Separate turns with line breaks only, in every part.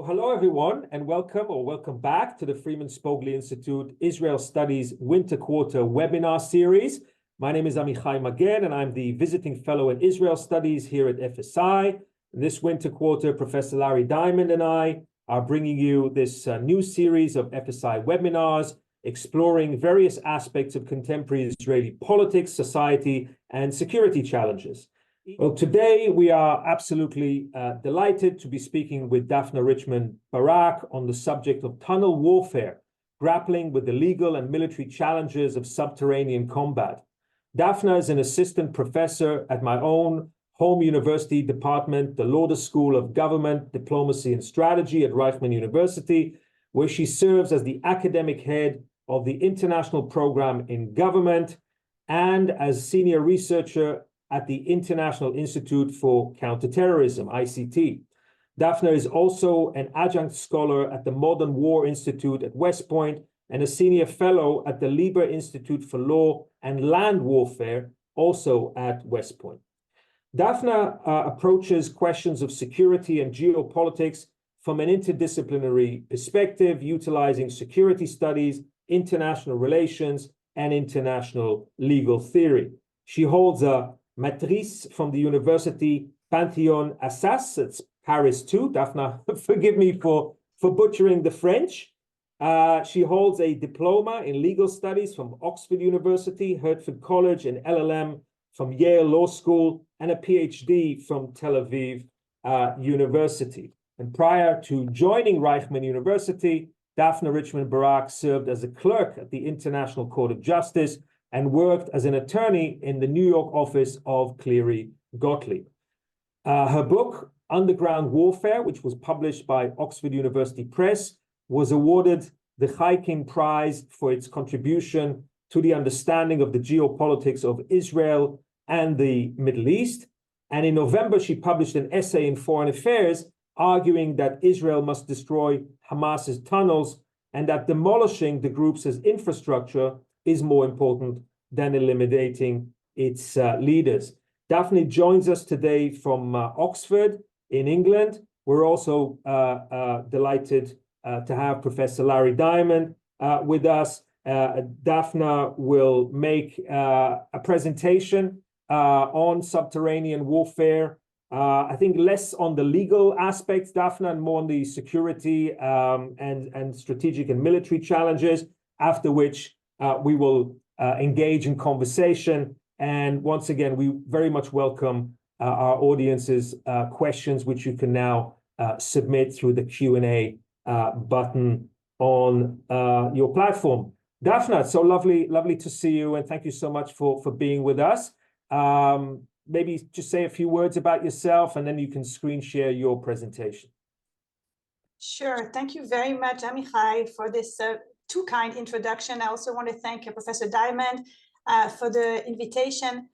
Hello, everyone, and welcome back to the Freeman Spogli Institute Israel Studies Winter Quarter webinar series. My name is Amichai Magen, and I'm the visiting fellow in Israel Studies here at FSI. This winter quarter, Professor Larry Diamond and I are bringing you this new series of FSI webinars exploring various aspects of contemporary Israeli politics, society, and security challenges. Well, today we are absolutely delighted to be speaking with Daphne Richemond-Barak on the subject of tunnel warfare, grappling with the legal and military challenges of subterranean combat. Daphne is an assistant professor at my own home university department, the Lauder School of Government, Diplomacy and Strategy at Reichman University, where she serves as the academic head of the International Program in Government and as senior researcher at the International Institute for Counterterrorism, ICT. Daphne is also an adjunct scholar at the Modern War Institute at West Point and a senior fellow at the Lieber Institute for Law and Land Warfare, also at West Point. Daphne approaches questions of security and geopolitics from an interdisciplinary perspective, utilizing security studies, international relations, and international legal theory. She holds a matrice from the University Panthéon Assas, it's Paris too. Daphne, forgive me for butchering the French. She holds a diploma in legal studies from Oxford University, Hertford College, and LLM from Yale Law School, and a PhD from Tel Aviv University. And prior to joining Reichman University, Daphne Richemond-Barak served as a clerk at the International Court of Justice and worked as an attorney in the New York office of Cleary Gottlieb. Her book, Underground Warfare, which was published by Oxford University Press, was awarded the Reichman Prize for its contribution to the understanding of the geopolitics of Israel and the Middle East. And in November, she published an essay in Foreign Affairs arguing that Israel must destroy Hamas's tunnels and that demolishing the group's infrastructure is more important than eliminating its leaders. Daphne joins us today from Oxford in England. We're also delighted to have Professor Larry Diamond with us. Daphne will make a presentation on subterranean warfare. I think less on the legal aspects, Daphne, and more on the security and strategic and military challenges, after which we will engage in conversation. And once again, we very much welcome our audience's questions, which you can now submit through the Q&A button on your platform. Daphne, it's so lovely to see you, and thank you so much for being with us. Maybe just say a few words about yourself, and then you can screen share your presentation.
Sure. Thank you very much, Amichai, for this too kind introduction. I also want to thank Professor Diamond for the invitation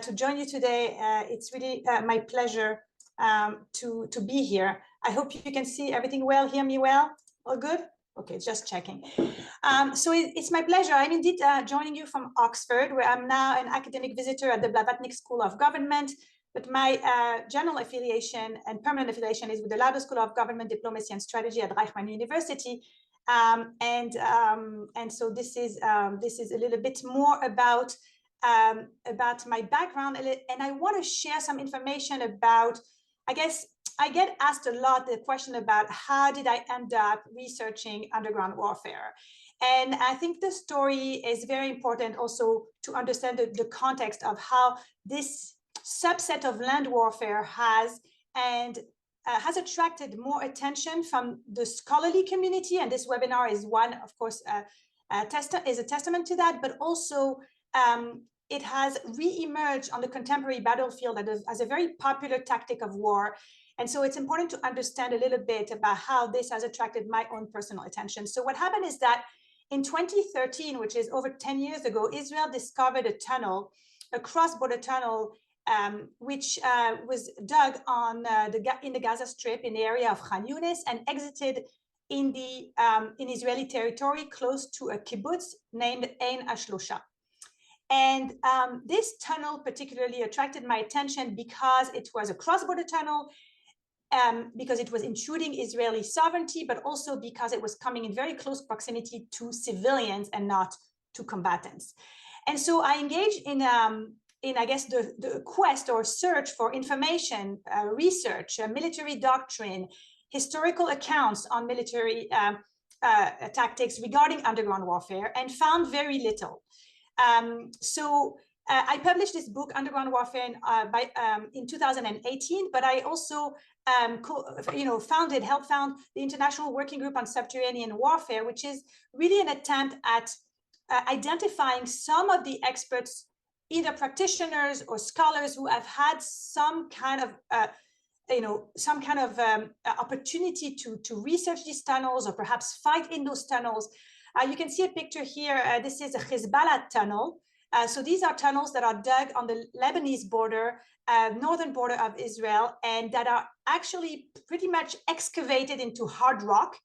to join you today. It's really my pleasure to be here. I hope you can see everything well, hear me well. All good? Okay, just checking. So it's my pleasure. I'm indeed joining you from Oxford, where I'm now an academic visitor at the Blavatnik School of Government. But my general affiliation and permanent affiliation is with the Lauder School of Government, Diplomacy and Strategy at Reichman University. And so this is a little bit more about my background, and I want to share some information about, I guess I get asked a lot the question about how did I end up researching underground warfare, and I think the story is very important also to understand the context of how this subset of land warfare has attracted more attention from the scholarly community, and this webinar is one, of course, is a testament to that, but also it has re-emerged on the contemporary battlefield as a very popular tactic of war. And so it's important to understand a little bit about how this has attracted my own personal attention. So what happened is that in 2013, which is over 10 years ago, Israel discovered a tunnel, a cross-border tunnel, which was dug in the Gaza Strip in the area of Khan Yunis and exited in Israeli territory close to a kibbutz named Ein Ashlosha. And this tunnel particularly attracted my attention because it was a cross-border tunnel because it was intruding Israeli sovereignty, but also because it was coming in very close proximity to civilians and not to combatants. And so I engaged in I guess, the quest or search for information, research, military doctrine, historical accounts on military tactics regarding underground warfare, and found very little. I published this book, Underground Warfare, in 2018, but I also helped found the International Working Group on Subterranean Warfare, which is really an attempt at identifying some of the experts, either practitioners or scholars, who have had some kind of opportunity to research these tunnels or perhaps fight in those tunnels. You can see a picture here. This is a Hezbollah tunnel. So these are tunnels that are dug on the Lebanese border, northern border of Israel, and that are actually pretty much excavated into hard rock.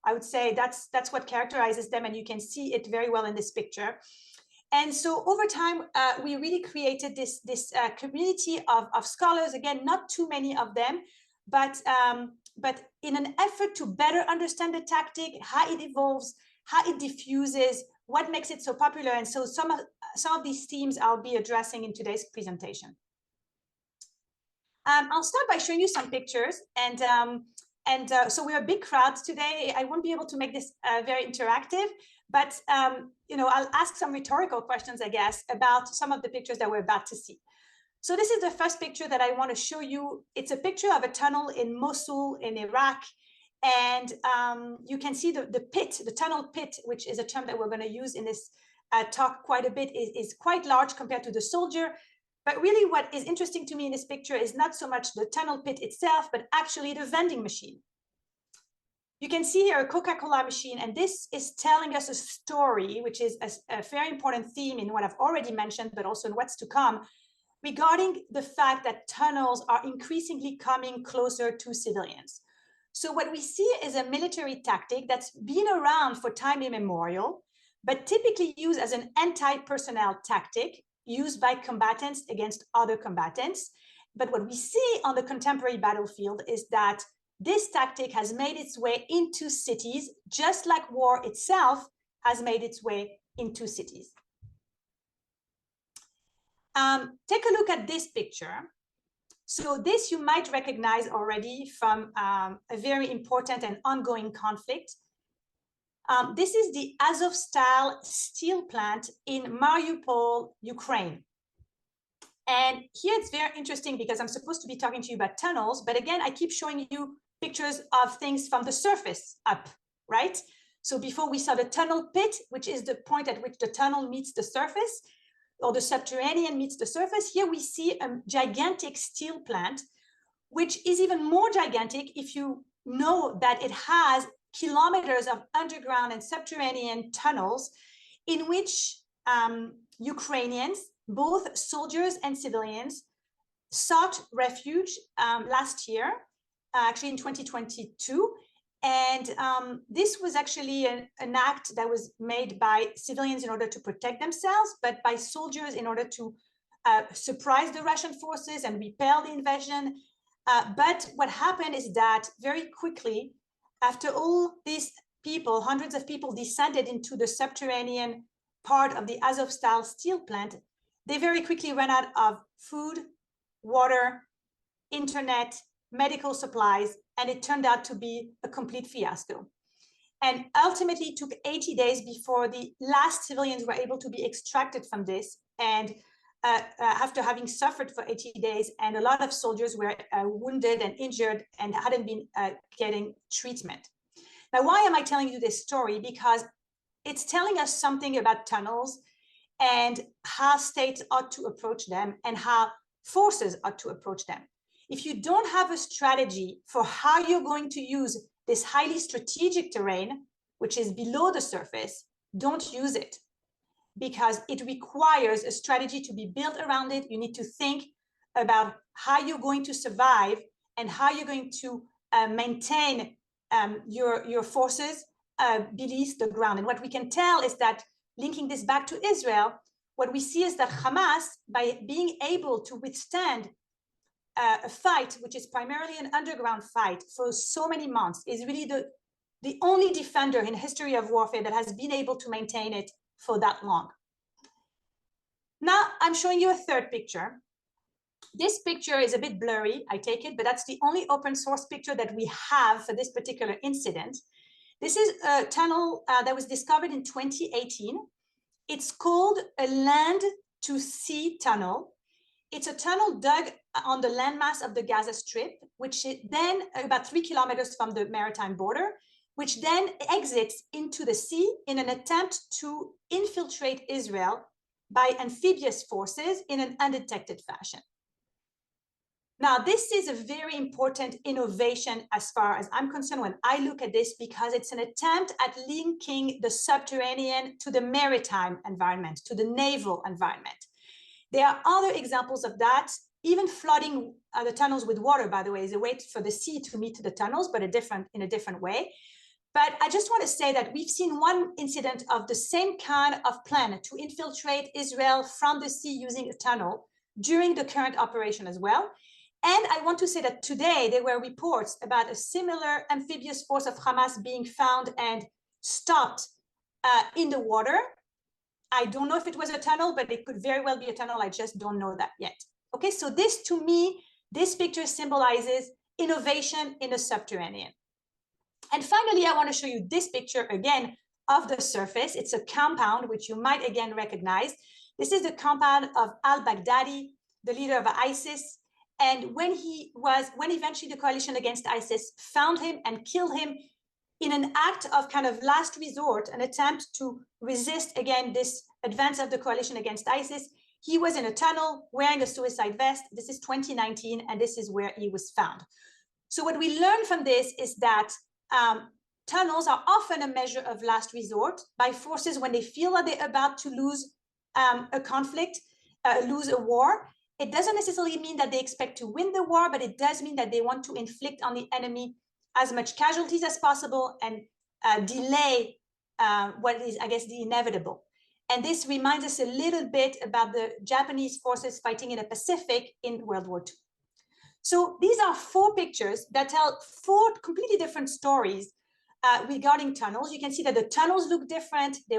I would say that's what characterizes them, and you can see it very well in this picture. And so over time, we really created this community of scholars, again, not too many of them, but in an effort to better understand the tactic, how it evolves, how it diffuses, what makes it so popular. And so some of these themes I'll be addressing in today's presentation. I'll start by showing you some pictures. So we're a big crowd today. I won't be able to make this very interactive, but I'll ask some rhetorical questions, I guess, about some of the pictures that we're about to see. So this is the first picture that I want to show you. It's a picture of a tunnel in Mosul in Iraq. And you can see the pit, the tunnel pit, which is a term that we're going to use in this talk quite a bit, is quite large compared to the soldier. But really what is interesting to me in this picture is not so much the tunnel pit itself, but actually the vending machine. You can see here a Coca-Cola machine, and this is telling us a story, which is a very important theme in what I've already mentioned, but also in what's to come, regarding the fact that tunnels are increasingly coming closer to civilians. So what we see is a military tactic that's been around for time immemorial, but typically used as an anti-personnel tactic used by combatants against other combatants. But what we see on the contemporary battlefield is that this tactic has made its way into cities, just like war itself has made its way into cities. Take a look at this picture. So this you might recognize already from a very important and ongoing conflict. This is the Azovstal steel plant in Mariupol, Ukraine. And here it's very interesting because I'm supposed to be talking to you about tunnels, but again, I keep showing you pictures of things from the surface up, right? So before we saw the tunnel pit, which is the point at which the tunnel meets the surface, or the subterranean meets the surface. Here we see a gigantic steel plant, which is even more gigantic if you know that it has kilometers of underground and subterranean tunnels in which Ukrainians, both soldiers and civilians, sought refuge last year, actually in 2022. And this was actually an act that was made by civilians in order to protect themselves, but by soldiers in order to surprise the Russian forces and repel the invasion. But what happened is that very quickly, after all these people, hundreds of people descended into the subterranean part of the Azovstal steel plant, they very quickly ran out of food, water, internet, medical supplies, and it turned out to be a complete fiasco. And ultimately it took 80 days before the last civilians were able to be extracted from this. And after having suffered for 80 days, and a lot of soldiers were wounded and injured and hadn't been getting treatment. Now, why am I telling you this story? Because it's telling us something about tunnels and how states ought to approach them and how forces ought to approach them. If you don't have a strategy for how you're going to use this highly strategic terrain, which is below the surface, don't use it, because it requires a strategy to be built around it. You need to think about how you're going to survive and how you're going to maintain your forces beneath the ground. And what we can tell is that, linking this back to Israel, what we see is that Hamas, by being able to withstand a fight, which is primarily an underground fight for so many months, is really the only defender in history of warfare that has been able to maintain it for that long. Now I'm showing you a third picture. This picture is a bit blurry, I take it, but that's the only open source picture that we have for this particular incident. This is a tunnel that was discovered in 2018. It's called a land to sea tunnel. It's a tunnel dug on the landmass of the Gaza Strip, which is then about 3 kilometers from the maritime border, which then exits into the sea in an attempt to infiltrate Israel by amphibious forces in an undetected fashion. Now, this is a very important innovation as far as I'm concerned when I look at this, because it's an attempt at linking the subterranean to the maritime environment, to the naval environment. There are other examples of that. Even flooding the tunnels with water, by the way, is a way for the sea to meet the tunnels, but in a different way. But I just want to say that we've seen one incident of the same kind of plan to infiltrate Israel from the sea using a tunnel during the current operation as well. And I want to say that today there were reports about a similar amphibious force of Hamas being found and stopped in the water. I don't know if it was a tunnel, but it could very well be a tunnel. I just don't know that yet. Okay, so this, to me, this picture symbolizes innovation in the subterranean. And finally, I want to show you this picture again of the surface. It's a compound, which you might again recognize. This is the compound of al-Baghdadi, the leader of ISIS. And when eventually the coalition against ISIS found him and killed him in an act of kind of last resort, an attempt to resist again this advance of the coalition against ISIS, he was in a tunnel wearing a suicide vest. This is 2019, and this is where he was found. So what we learn from this is that tunnels are often a measure of last resort by forces when they feel that they're about to lose a conflict, lose a war. It doesn't necessarily mean that they expect to win the war, but it does mean that they want to inflict on the enemy as much casualties as possible and delay what is, I guess, the inevitable. And this reminds us a little bit about the Japanese forces fighting in the Pacific in World War II. So these are 4 pictures that tell 4 completely different stories regarding tunnels. You can see that the tunnels look different. They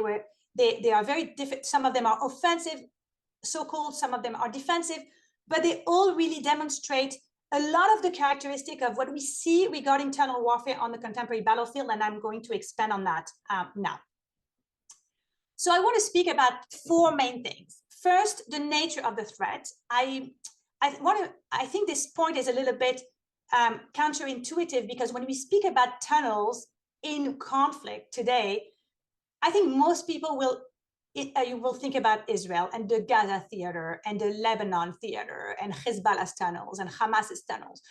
are very different. Some of them are offensive, so-called, some of them are defensive, but they all really demonstrate a lot of the characteristic of what we see regarding tunnel warfare on the contemporary battlefield, and I'm going to expand on that now. So I want to speak about 4 main things. First, the nature of the threat. I think this point is a little bit counterintuitive, because when we speak about tunnels in conflict today, I think most people you will think about Israel and the Gaza theater and the Lebanon theater and Hezbollah's tunnels and Hamas's tunnels.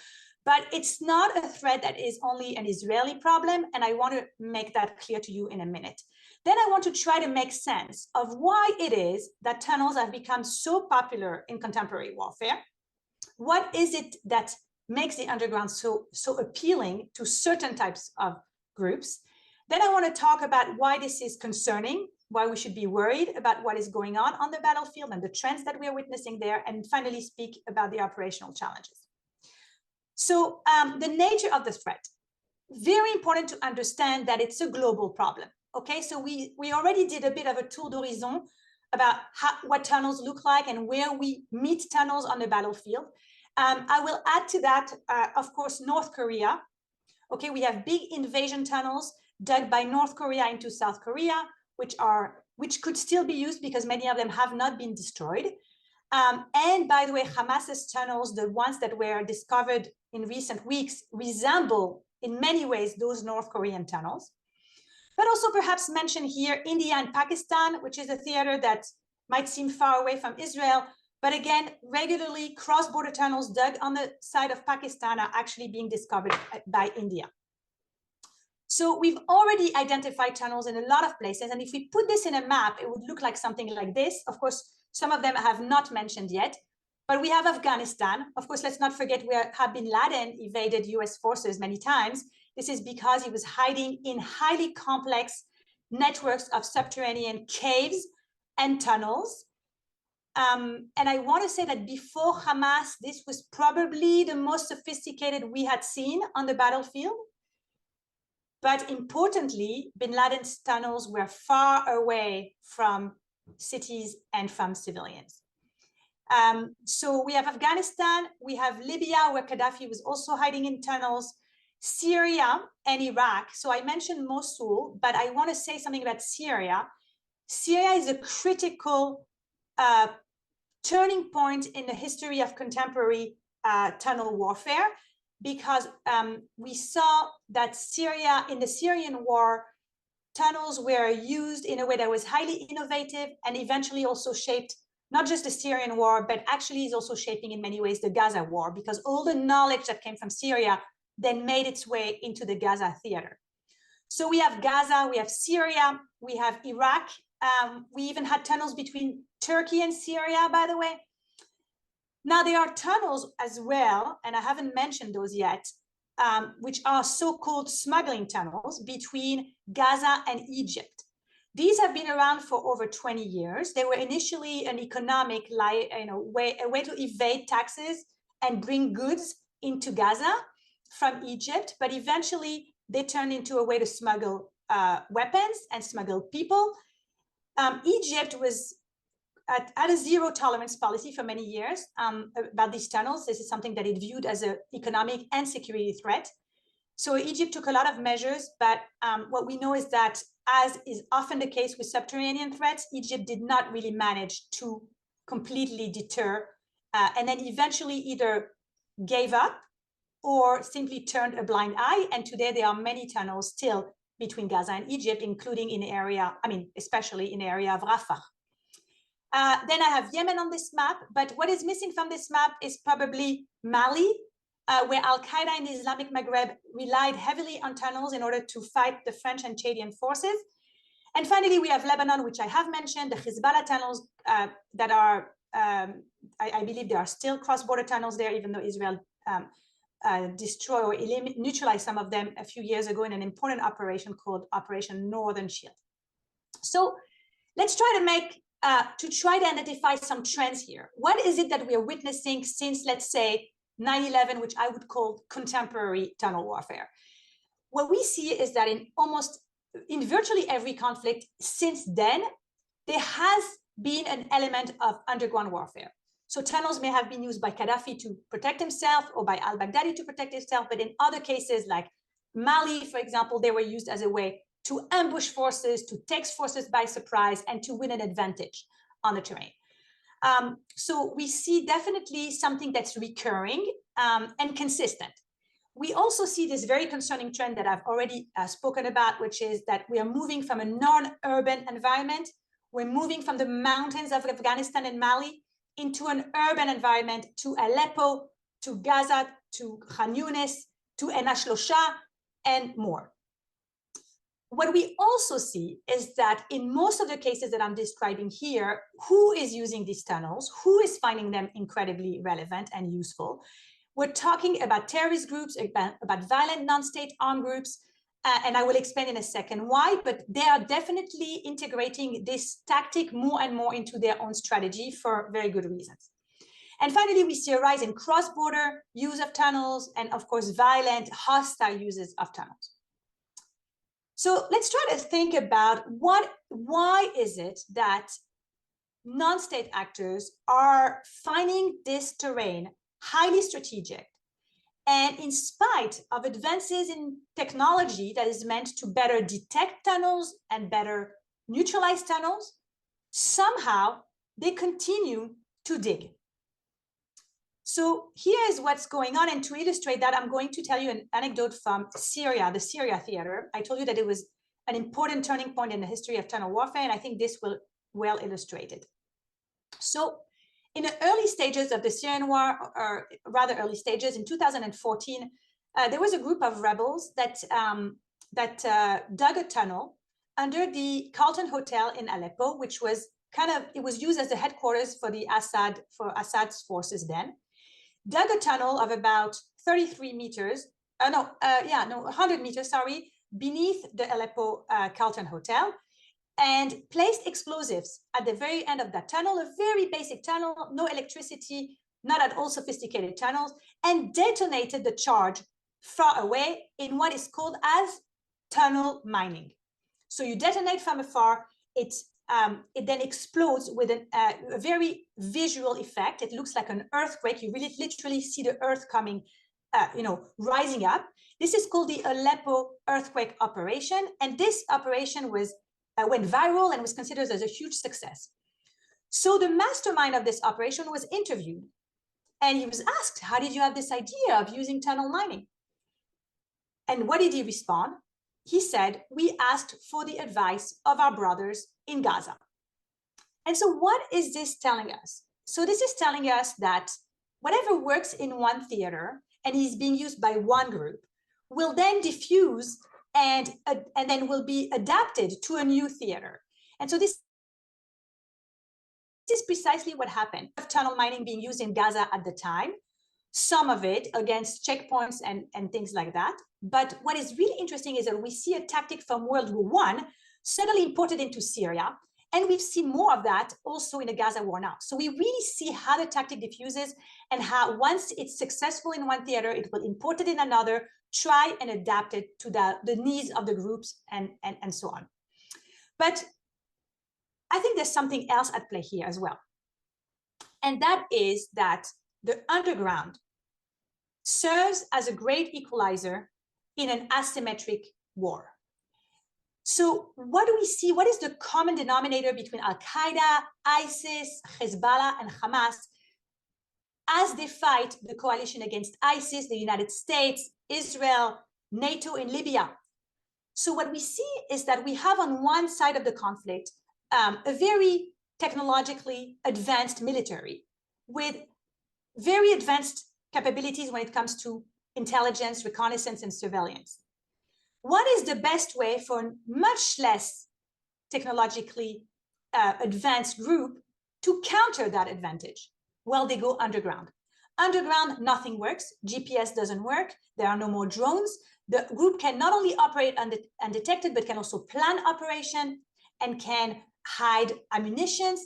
But it's not a threat that is only an Israeli problem, and I want to make that clear to you in a minute. Then I want to try to make sense of why it is that tunnels have become so popular in contemporary warfare. What is it that makes the underground so appealing to certain types of groups? Then I want to talk about why this is concerning, why we should be worried about what is going on the battlefield and the trends that we are witnessing there, and finally speak about the operational challenges. So the nature of the threat, very important to understand that it's a global problem. Okay, so we already did a bit of a tour d'horizon about what tunnels look like and where we meet tunnels on the battlefield. I will add to that, of course, North Korea. Okay, we have big invasion tunnels dug by North Korea into South Korea, which could still be used because many of them have not been destroyed. And by the way, Hamas's tunnels, the ones that were discovered in recent weeks, resemble in many ways those North Korean tunnels. But also perhaps mention here India and Pakistan, which is a theater that might seem far away from Israel. But again, regularly cross-border tunnels dug on the side of Pakistan are actually being discovered by India. So we've already identified tunnels in a lot of places. And if we put this in a map, it would look like something like this. Of course, some of them I have not mentioned yet, but we have Afghanistan. Of course, let's not forget where bin Laden evaded US forces many times. This is because he was hiding in highly complex networks of subterranean caves and tunnels. And I want to say that before Hamas, this was probably the most sophisticated we had seen on the battlefield. But importantly, bin Laden's tunnels were far away from cities and from civilians. So we have Afghanistan, we have Libya, where Gaddafi was also hiding in tunnels, Syria and Iraq. So I mentioned Mosul, but I want to say something about Syria. Syria is a critical turning point in the history of contemporary tunnel warfare, because we saw that Syria, in the Syrian war, tunnels were used in a way that was highly innovative and eventually also shaped not just the Syrian war, but actually is also shaping in many ways the Gaza war, because all the knowledge that came from Syria then made its way into the Gaza theater. So we have Gaza, we have Syria, we have Iraq. We even had tunnels between Turkey and Syria, by the way. Now there are tunnels as well, and I haven't mentioned those yet, which are so-called smuggling tunnels between Gaza and Egypt. These have been around for over 20 years. They were initially an economic way, a way to evade taxes and bring goods into Gaza from Egypt, but eventually they turned into a way to smuggle weapons and smuggle people. Egypt was at a zero tolerance policy for many years about these tunnels. This is something that it viewed as an economic and security threat. So Egypt took a lot of measures, but what we know is that, as is often the case with subterranean threats, Egypt did not really manage to completely deter, and then eventually either gave up or simply turned a blind eye. And today there are many tunnels still between Gaza and Egypt, including in the area, especially in the area of Rafah. Then I have Yemen on this map, but what is missing from this map is probably Mali, where Al-Qaeda in the Islamic Maghreb relied heavily on tunnels in order to fight the French and Chadian forces. And finally, we have Lebanon, which I have mentioned, the Hezbollah tunnels that are, I believe there are still cross-border tunnels there, even though Israel destroyed or neutralized some of them a few years ago in an important operation called Operation Northern Shield. So let's try to identify some trends here. What is it that we are witnessing since, let's say, 9/11, which I would call contemporary tunnel warfare? What we see is that in virtually every conflict since then, there has been an element of underground warfare. So tunnels may have been used by Gaddafi to protect himself or by al-Baghdadi to protect himself, but in other cases like Mali, for example, they were used as a way to ambush forces, to take forces by surprise, and to win an advantage on the terrain. So we see definitely something that's recurring and consistent. We also see this very concerning trend that I've already spoken about, which is that we are moving from a non-urban environment. We're moving from the mountains of Afghanistan and Mali into an urban environment, to Aleppo, to Gaza, to Khan Yunis, to En Ashlosha, and more. What we also see is that in most of the cases that I'm describing here, who is using these tunnels, who is finding them incredibly relevant and useful? We're talking about terrorist groups, about violent non-state armed groups, and I will explain in a second why, but they are definitely integrating this tactic more and more into their own strategy for very good reasons. And finally, we see a rise in cross-border use of tunnels and, of course, violent, hostile uses of tunnels. So let's try to think about why is it that non-state actors are finding this terrain highly strategic, and in spite of advances in technology that is meant to better detect tunnels and better neutralize tunnels, somehow they continue to dig. So here is what's going on, and to illustrate that, I'm going to tell you an anecdote from Syria, the Syria theater. I told you that it was an important turning point in the history of tunnel warfare, and I think this will well illustrate it. So in the early stages of the Syrian war, or rather early stages, in 2014, there was a group of rebels that dug a tunnel under the Carlton Hotel in Aleppo, which was it was used as the headquarters for Assad's forces then. Dug a tunnel of about 100 meters, beneath the Aleppo Carlton Hotel. and placed explosives at the very end of that tunnel, a very basic tunnel, no electricity, not at all sophisticated tunnels, and detonated the charge far away in what is called as tunnel mining. So you detonate from afar, it then explodes with a very visual effect. It looks like an earthquake. You really literally see the earth coming, rising up. This is called the Aleppo earthquake operation. And this operation went viral and was considered as a huge success. So the mastermind of this operation was interviewed. And he was asked, how did you have this idea of using tunnel mining? And what did he respond? He said, we asked for the advice of our brothers in Gaza. And so what is this telling us? So this is telling us that whatever works in one theater and is being used by one group will then diffuse and then will be adapted to a new theater. And so this is precisely what happened. Tunnel mining being used in Gaza at the time, some of it against checkpoints and things like that. But what is really interesting is that we see a tactic from World War I suddenly imported into Syria. And we've seen more of that also in the Gaza war now. So we really see how the tactic diffuses and how once it's successful in one theater, it will import it in another, try and adapt it to the needs of the groups and so on. But I think there's something else at play here as well. And that is that the underground serves as a great equalizer in an asymmetric war. So what do we see? What is the common denominator between Al-Qaeda, ISIS, Hezbollah, and Hamas as they fight the coalition against ISIS, the United States, Israel, NATO in Libya? So what we see is that we have on one side of the conflict a very technologically advanced military with very advanced capabilities when it comes to intelligence, reconnaissance, and surveillance. What is the best way for a much less technologically advanced group to counter that advantage? Well, they go underground. Underground, nothing works. GPS doesn't work. There are no more drones. The group can not only operate undetected, but can also plan operation and can hide ammunitions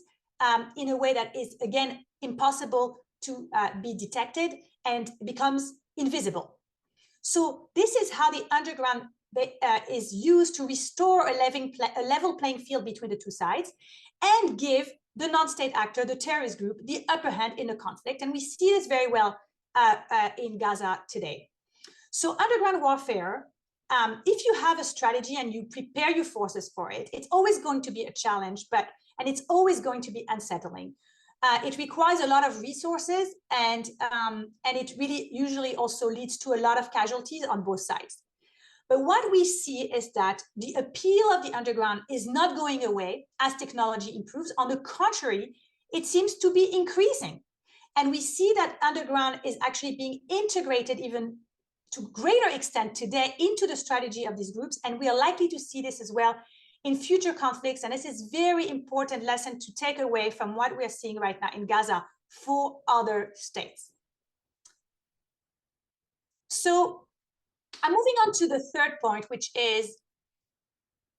in a way that is, again, impossible to be detected and becomes invisible. So this is how the underground is used to restore a level playing field between the two sides and give the non-state actor, the terrorist group, the upper hand in the conflict. And we see this very well in Gaza today. So underground warfare, if you have a strategy and you prepare your forces for it, it's always going to be a challenge, and it's always going to be unsettling. It requires a lot of resources, and it really usually also leads to a lot of casualties on both sides. But what we see is that the appeal of the underground is not going away as technology improves. On the contrary, it seems to be increasing. And we see that underground is actually being integrated even to greater extent today into the strategy of these groups. And we are likely to see this as well in future conflicts. And this is very important lesson to take away from what we are seeing right now in Gaza for other states. So I'm moving on to the third point, which is,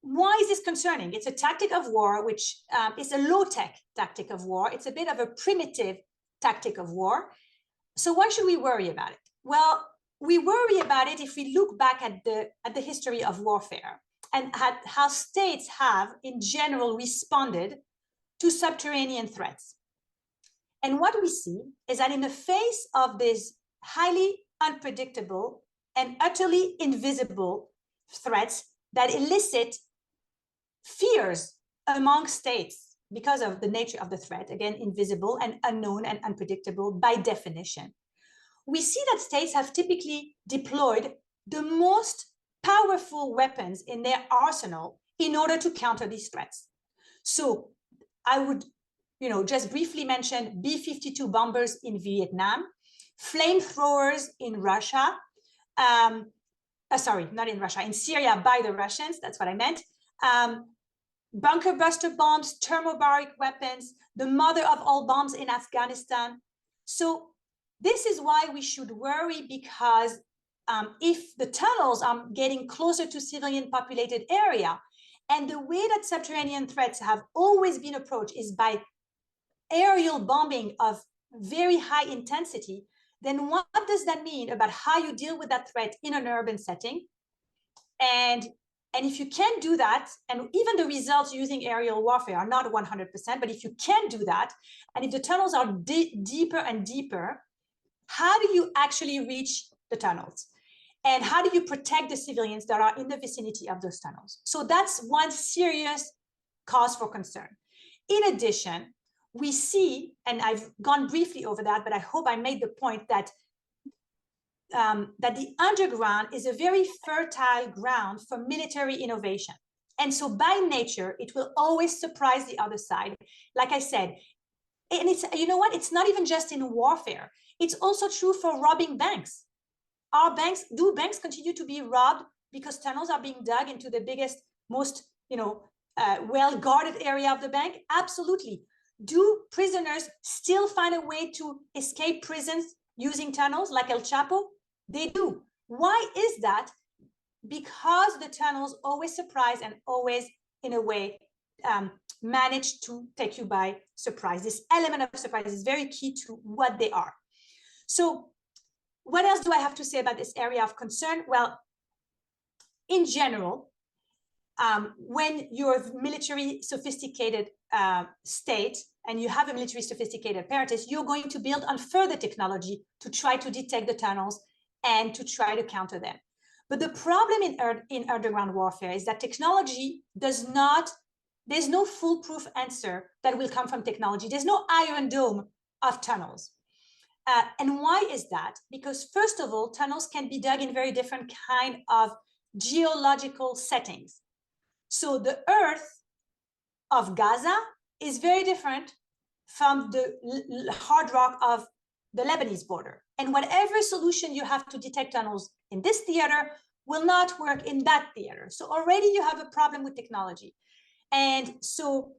why is this concerning? It's a tactic of war, which is a low-tech tactic of war. It's a bit of a primitive tactic of war. So why should we worry about it? Well, we worry about it if we look back at the history of warfare and at how states have, in general, responded to subterranean threats. And what we see is that in the face of this highly unpredictable and utterly invisible threats that elicit fears among states because of the nature of the threat, again, invisible and unknown and unpredictable by definition, we see that states have typically deployed the most powerful weapons in their arsenal in order to counter these threats. So I would, just briefly mention B-52 bombers in Vietnam, flamethrowers in Russia, sorry, not in Russia, in Syria by the Russians, that's what I meant. Bunker buster bombs, thermobaric weapons, the mother of all bombs in Afghanistan. So this is why we should worry, because if the tunnels are getting closer to civilian populated area And the way that subterranean threats have always been approached is by aerial bombing of very high intensity. Then what does that mean about how you deal with that threat in an urban setting? And if you can do that, and even the results using aerial warfare are not 100%, but if you can do that, and if the tunnels are deeper and deeper, how do you actually reach the tunnels? And how do you protect the civilians that are in the vicinity of those tunnels? So that's one serious cause for concern. In addition, we see, and I've gone briefly over that, but I hope I made the point that that the underground is a very fertile ground for military innovation. And so by nature, it will always surprise the other side. Like I said, and it's, you know what, it's not even just in warfare. It's also true for robbing banks. Do banks continue to be robbed because tunnels are being dug into the biggest, most, well-guarded area of the bank? Absolutely. Do prisoners still find a way to escape prisons using tunnels like El Chapo? They do. Why is that? Because the tunnels always surprise and always, in a way, manage to take you by surprise. This element of surprise is very key to what they are. So what else do I have to say about this area of concern? Well, in general, when you're a military sophisticated state and you have a military sophisticated apparatus, you're going to build on further technology to try to detect the tunnels and to try to counter them. But the problem in underground warfare is that technology there's no foolproof answer that will come from technology. There's no iron dome of tunnels. And why is that? Because first of all, tunnels can be dug in very different kind of geological settings. So the earth of Gaza is very different from the hard rock of the Lebanese border. And whatever solution you have to detect tunnels in this theater will not work in that theater. So already you have a problem with technology. And so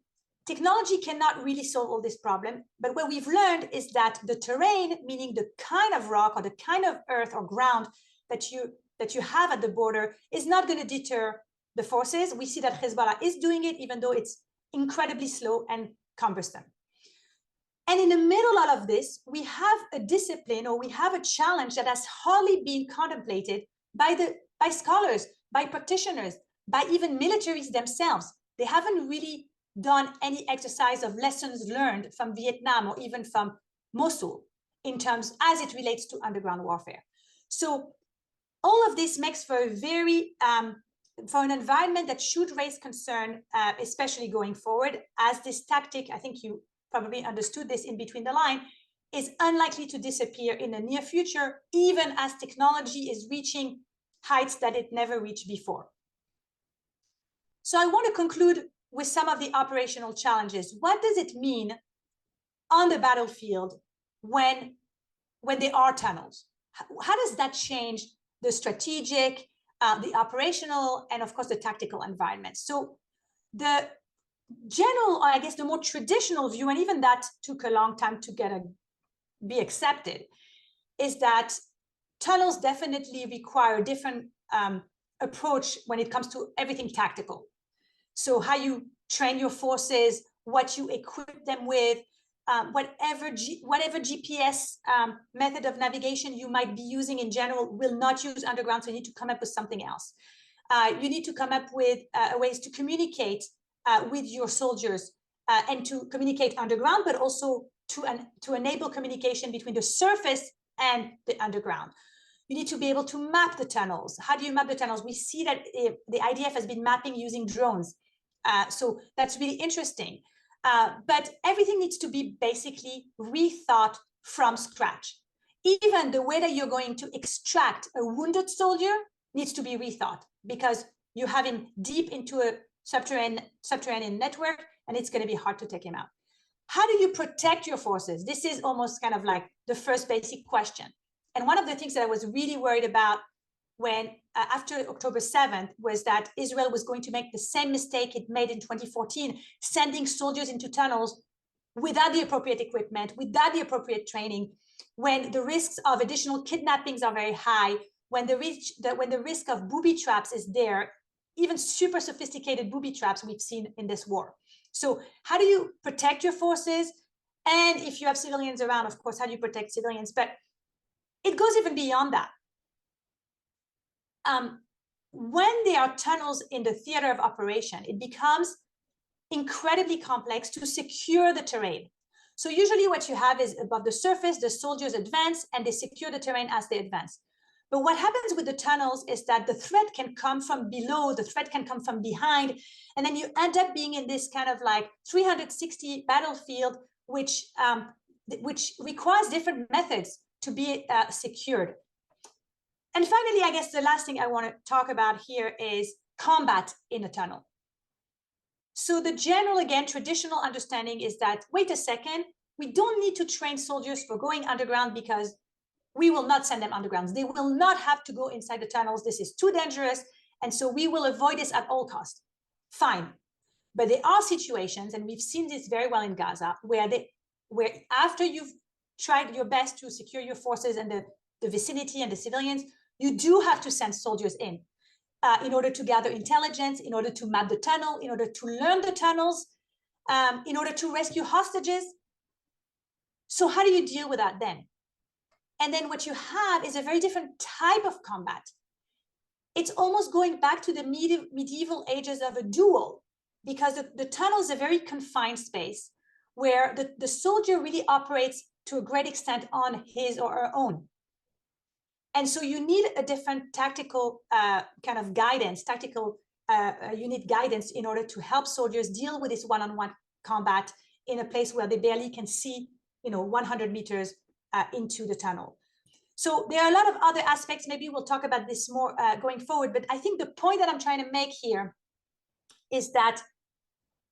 technology cannot really solve all this problem. But what we've learned is that the terrain, meaning the kind of rock or the kind of earth or ground that you have at the border, is not going to deter the forces. We see that Hezbollah is doing it, even though it's incredibly slow and cumbersome. And in the middle of this, we have a discipline, or we have a challenge that has hardly been contemplated by scholars, by practitioners, by even militaries themselves. They haven't really done any exercise of lessons learned from Vietnam or even from Mosul in terms as it relates to underground warfare. So all of this makes for a very for an environment that should raise concern, especially going forward, as this tactic, I think you probably understood this in between the line, is unlikely to disappear in the near future, even as technology is reaching heights that it never reached before. So I want to conclude with some of the operational challenges. What does it mean on the battlefield when there are tunnels? How does that change the strategic, the operational, and of course the tactical environment? So the general, I guess the more traditional view, and even that took a long time to be accepted, is that tunnels definitely require a different approach when it comes to everything tactical. So how you train your forces, what you equip them with, whatever GPS method of navigation you might be using in general will not use underground, so you need to come up with something else. You need to come up with ways to communicate with your soldiers and to communicate underground, but also to enable communication between the surface and the underground. You need to be able to map the tunnels. How do you map the tunnels? We see that the IDF has been mapping using drones. So that's really interesting. But everything needs to be basically rethought from scratch. Even the way that you're going to extract a wounded soldier needs to be rethought, because you have him deep into a subterranean network, and it's going to be hard to take him out. How do you protect your forces? This is almost kind of like the first basic question. And one of the things that I was really worried about when after October 7th was that Israel was going to make the same mistake it made in 2014, sending soldiers into tunnels without the appropriate equipment, without the appropriate training, when the risks of additional kidnappings are very high, when the risk of booby traps is there, even super sophisticated booby traps we've seen in this war. So how do you protect your forces? And if you have civilians around, of course, how do you protect civilians? But it goes even beyond that. When there are tunnels in the theater of operation, it becomes incredibly complex to secure the terrain. So usually what you have is above the surface, the soldiers advance and they secure the terrain as they advance. But what happens with the tunnels is that the threat can come from below, the threat can come from behind, and then you end up being in this kind of like 360 battlefield, which requires different methods to be secured. And finally, I guess the last thing I want to talk about here is combat in a tunnel. So the general, again, traditional understanding is that, wait a second, we don't need to train soldiers for going underground because we will not send them underground. They will not have to go inside the tunnels. This is too dangerous. And so we will avoid this at all costs. Fine. But there are situations, and we've seen this very well in Gaza, where after you've tried your best to secure your forces and the vicinity and the civilians, you do have to send soldiers in order to gather intelligence, in order to map the tunnel, in order to learn the tunnels, in order to rescue hostages. So how do you deal with that then? And then what you have is a very different type of combat. It's almost going back to the medieval ages of a duel, because the tunnel is a very confined space where the soldier really operates to a great extent on his or her own. And so you need a different tactical kind of guidance, tactical unit guidance in order to help soldiers deal with this one-on-one combat in a place where they barely can see, 100 meters into the tunnel. So there are a lot of other aspects. Maybe we'll talk about this more going forward. But I think the point that I'm trying to make here is that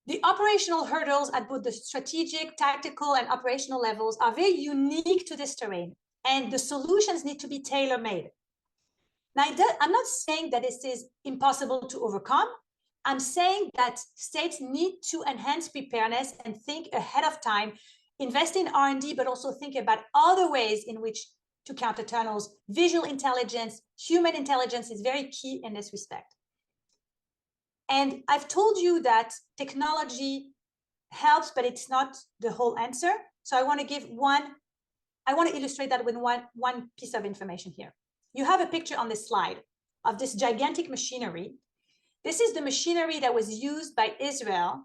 the operational hurdles at both the strategic, tactical, and operational levels are very unique to this terrain. And the solutions need to be tailor-made. Now, I'm not saying that this is impossible to overcome. I'm saying that states need to enhance preparedness and think ahead of time, invest in R&D, but also think about other ways in which to counter tunnels. Visual intelligence, human intelligence is very key in this respect. And I've told you that technology helps, but it's not the whole answer. So I want to illustrate that with one piece of information here. You have a picture on this slide of this gigantic machinery. This is the machinery that was used by Israel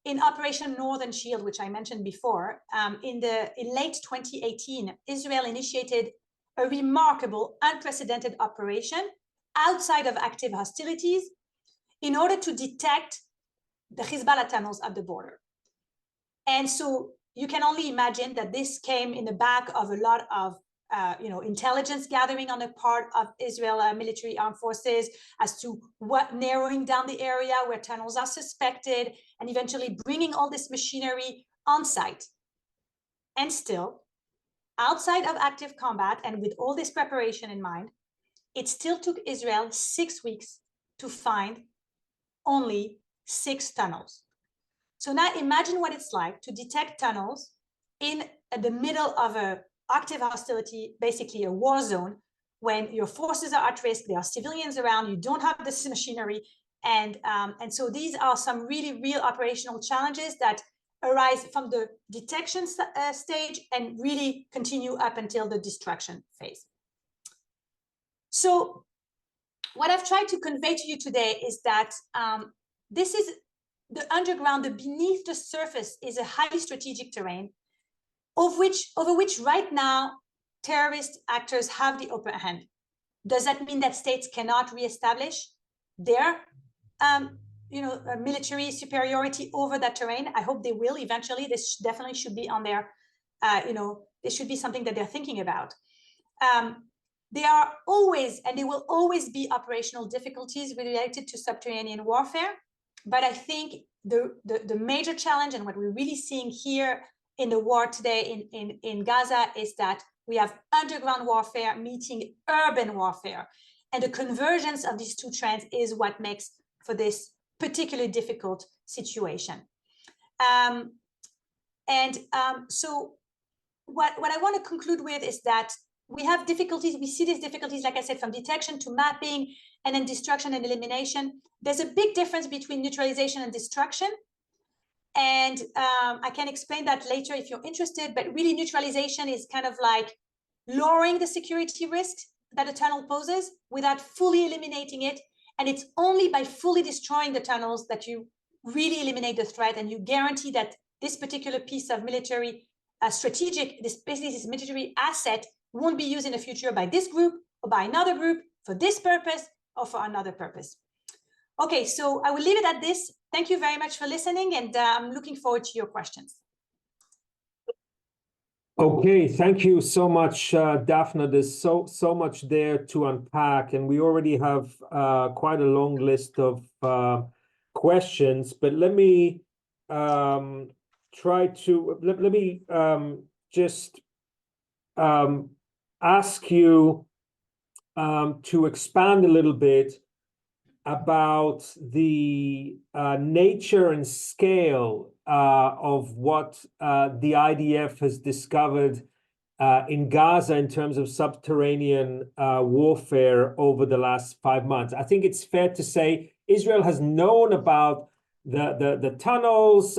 in Operation Northern Shield, which I mentioned before. In late 2018, Israel initiated a remarkable, unprecedented operation outside of active hostilities in order to detect the Hezbollah tunnels at the border. And so you can only imagine that this came in the back of a lot of intelligence gathering on the part of Israel military armed forces as to narrowing down the area where tunnels are suspected and eventually bringing all this machinery on site. And still, outside of active combat and with all this preparation in mind, it still took Israel 6 weeks to find only 6 tunnels. So now imagine what it's like to detect tunnels in the middle of an active hostility, basically a war zone, when your forces are at risk, there are civilians around, you don't have this machinery. And so these are some really real operational challenges that arise from the detection stage and really continue up until the destruction phase. So what I've tried to convey to you today is that this is the underground, the beneath the surface is a highly strategic terrain over which right now terrorist actors have the upper hand. Does that mean that states cannot reestablish their military superiority over that terrain? I hope they will eventually. This definitely should be on their, this should be something that they're thinking about. There are always, and there will always be operational difficulties related to subterranean warfare. But I think the major challenge and what we're really seeing here in the war today in Gaza is that we have underground warfare meeting urban warfare. And the convergence of these two trends is what makes for this particularly difficult situation. So what I want to conclude with is that we have difficulties. We see these difficulties, like I said, from detection to mapping and then destruction and elimination. there's a big difference between neutralization and destruction. And I can explain that later if you're interested, but really neutralization is kind of like lowering the security risk that a tunnel poses without fully eliminating it. And it's only by fully destroying the tunnels that you really eliminate the threat, and you guarantee that this particular piece of military this military asset won't be used in the future by this group or by another group for this purpose or for another purpose. Okay, so I will leave it at this. Thank you very much for listening, and I'm looking forward to your questions.
Okay, thank you so much, Daphne. There's so much there to unpack, and we already have quite a long list of questions. But let me just ask you to expand a little bit about the nature and scale of what the IDF has discovered in Gaza in terms of subterranean warfare over the last 5 months. I think it's fair to say Israel has known about the tunnels.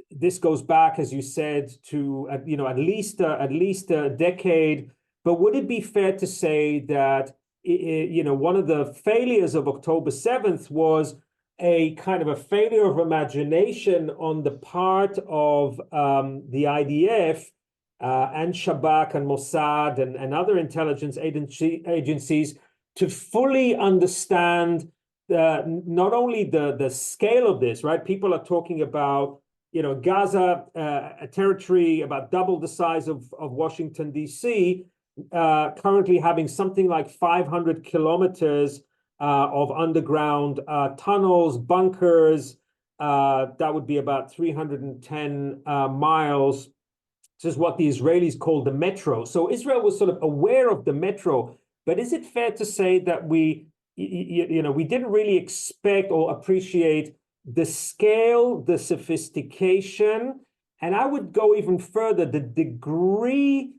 This goes back, as you said, to at least a decade. But would it be fair to say that one of the failures of October 7th was a kind of a failure of imagination on the part of the IDF and Shabak and Mossad and other intelligence agencies to fully understand not only the scale of this, right? People are talking about, Gaza, a territory about double the size of Washington, D.C., currently having something like 500 kilometers of underground tunnels, bunkers. That would be about 310 miles. This is what the Israelis call the metro. So Israel was sort of aware of the metro, but is it fair to say that we didn't really expect or appreciate the scale, the sophistication, and I would go even further, the degree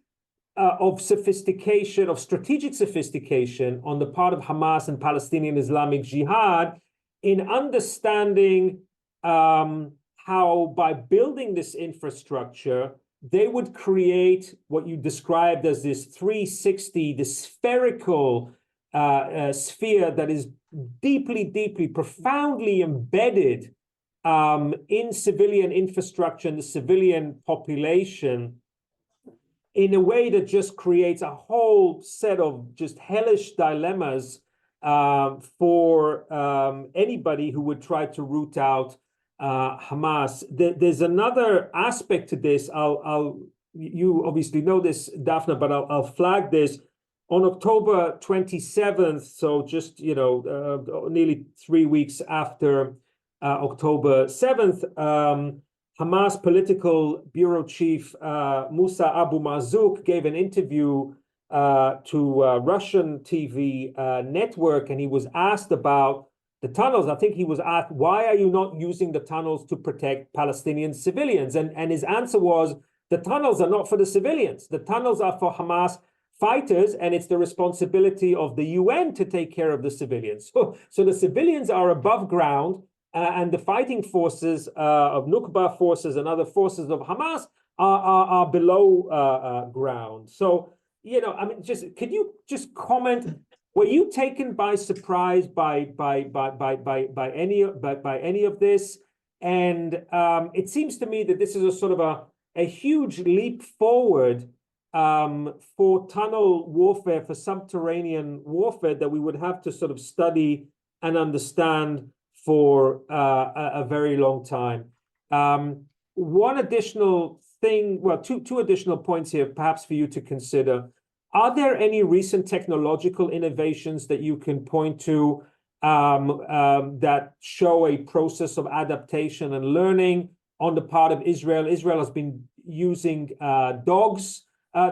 of sophistication, of strategic sophistication on the part of Hamas and Palestinian Islamic Jihad in understanding how by building this infrastructure, they would create what you described as this 360, this spherical sphere that is deeply, deeply, profoundly embedded in civilian infrastructure and the civilian population in a way that just creates a whole set of just hellish dilemmas for anybody who would try to root out Hamas. There's another aspect to this. You obviously know this, Daphne, but I'll flag this. On October 27th, so just nearly 3 weeks after October 7th, Hamas political bureau chief Musa Abu Marzouk gave an interview to a Russian TV network, and he was asked about the tunnels. I think he was asked, why are you not using the tunnels to protect Palestinian civilians? And his answer was, the tunnels are not for the civilians. The tunnels are for Hamas fighters, and it's the responsibility of the UN to take care of the civilians. So the civilians are above ground, and the fighting forces of Nukba forces and other forces of Hamas are below ground. So, could you just comment? Were you taken by surprise by any of this? And it seems to me that this is a sort of a huge leap forward for tunnel warfare, for subterranean warfare that we would have to sort of study and understand for a very long time. One additional thing, well, two additional points here, perhaps for you to consider. Are there any recent technological innovations that you can point to that show a process of adaptation and learning on the part of Israel? Israel has been using dogs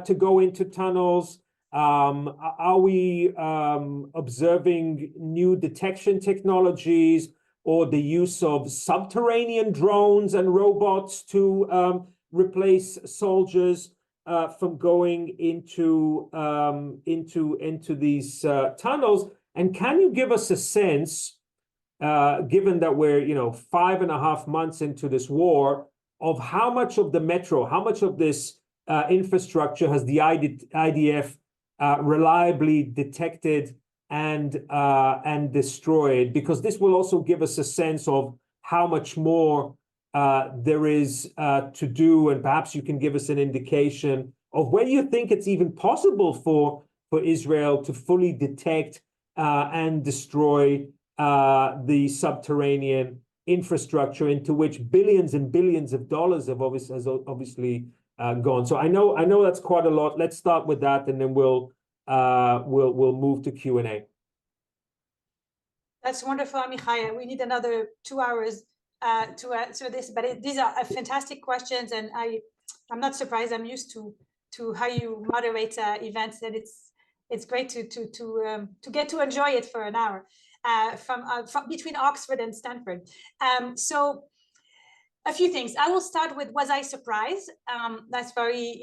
to go into tunnels. Are we observing new detection technologies or the use of subterranean drones and robots to replace soldiers from going into these tunnels? And can you give us a sense given that we're, 5.5 months into this war, of how much of the metro, how much of this infrastructure has the IDF reliably detected and destroyed? Because this will also give us a sense of how much more there is to do, and perhaps you can give us an indication of where you think it's even possible for Israel to fully detect and destroy the subterranean infrastructure into which billions and billions of dollars have obviously gone. So I know that's quite a lot. Let's start with that, and then we'll move to Q&A.
That's wonderful, Amichai. We need another 2 hours to answer this, but these are fantastic questions, and I'm not surprised. I'm used to how you moderate events, and it's great to get to enjoy it for an hour from between Oxford and Stanford. So a few things. I will start with, was I surprised? That's very,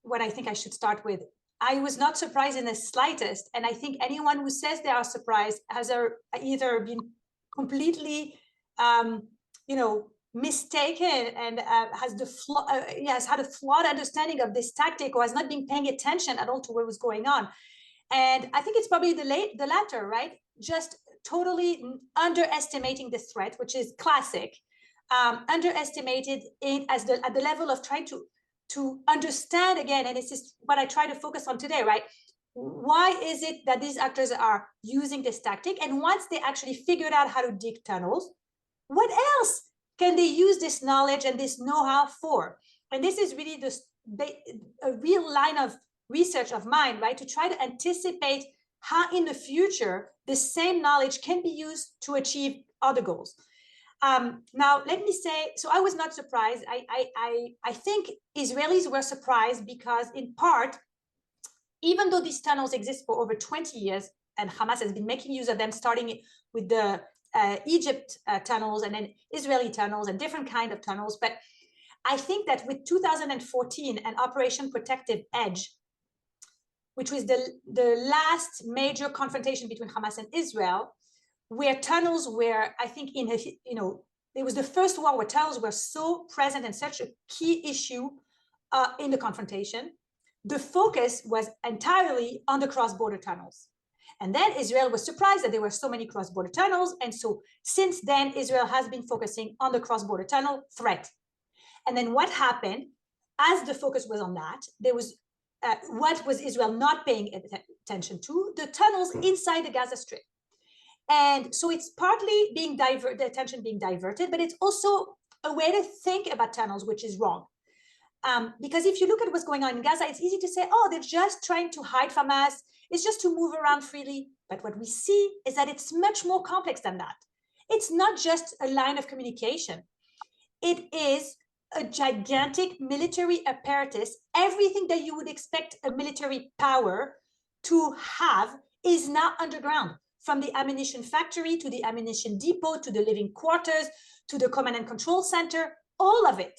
what I think I should start with. I was not surprised in the slightest, and I think anyone who says they are surprised has either been completely, mistaken and has had a flawed understanding of this tactic, or has not been paying attention at all to what was going on. And I think it's probably the latter, right? Just totally underestimating the threat, which is classic. Underestimated it at the level of trying to understand again, and this is what I try to focus on today, right? Why is it that these actors are using this tactic? And once they actually figured out how to dig tunnels, what else can they use this knowledge and this know-how for? And this is really a real line of research of mine, right? To try to anticipate how in the future this same knowledge can be used to achieve other goals. Now, let me say, so I was not surprised. I think Israelis were surprised because, in part, even though these tunnels exist for over 20 years, and Hamas has been making use of them, starting with the Egypt tunnels and then Israeli tunnels and different kind of tunnels. But I think that with 2014 and Operation Protective Edge, which was the last major confrontation between Hamas and Israel, where tunnels were, I think, it was the first war where tunnels were so present and such a key issue in the confrontation. The focus was entirely on the cross-border tunnels. And then Israel was surprised that there were so many cross-border tunnels. And so since then, Israel has been focusing on the cross-border tunnel threat. And then what happened, as the focus was on that, there was, what was Israel not paying attention to? The tunnels inside the Gaza Strip. And so it's partly the attention being diverted, but it's also a way to think about tunnels, which is wrong. Because if you look at what's going on in Gaza, it's easy to say, oh, they're just trying to hide Hamas. It's just to move around freely. But what we see is that it's much more complex than that. It's not just a line of communication. It is a gigantic military apparatus. Everything that you would expect a military power to have is now underground, from the ammunition factory to the ammunition depot to the living quarters to the command and control center, all of it.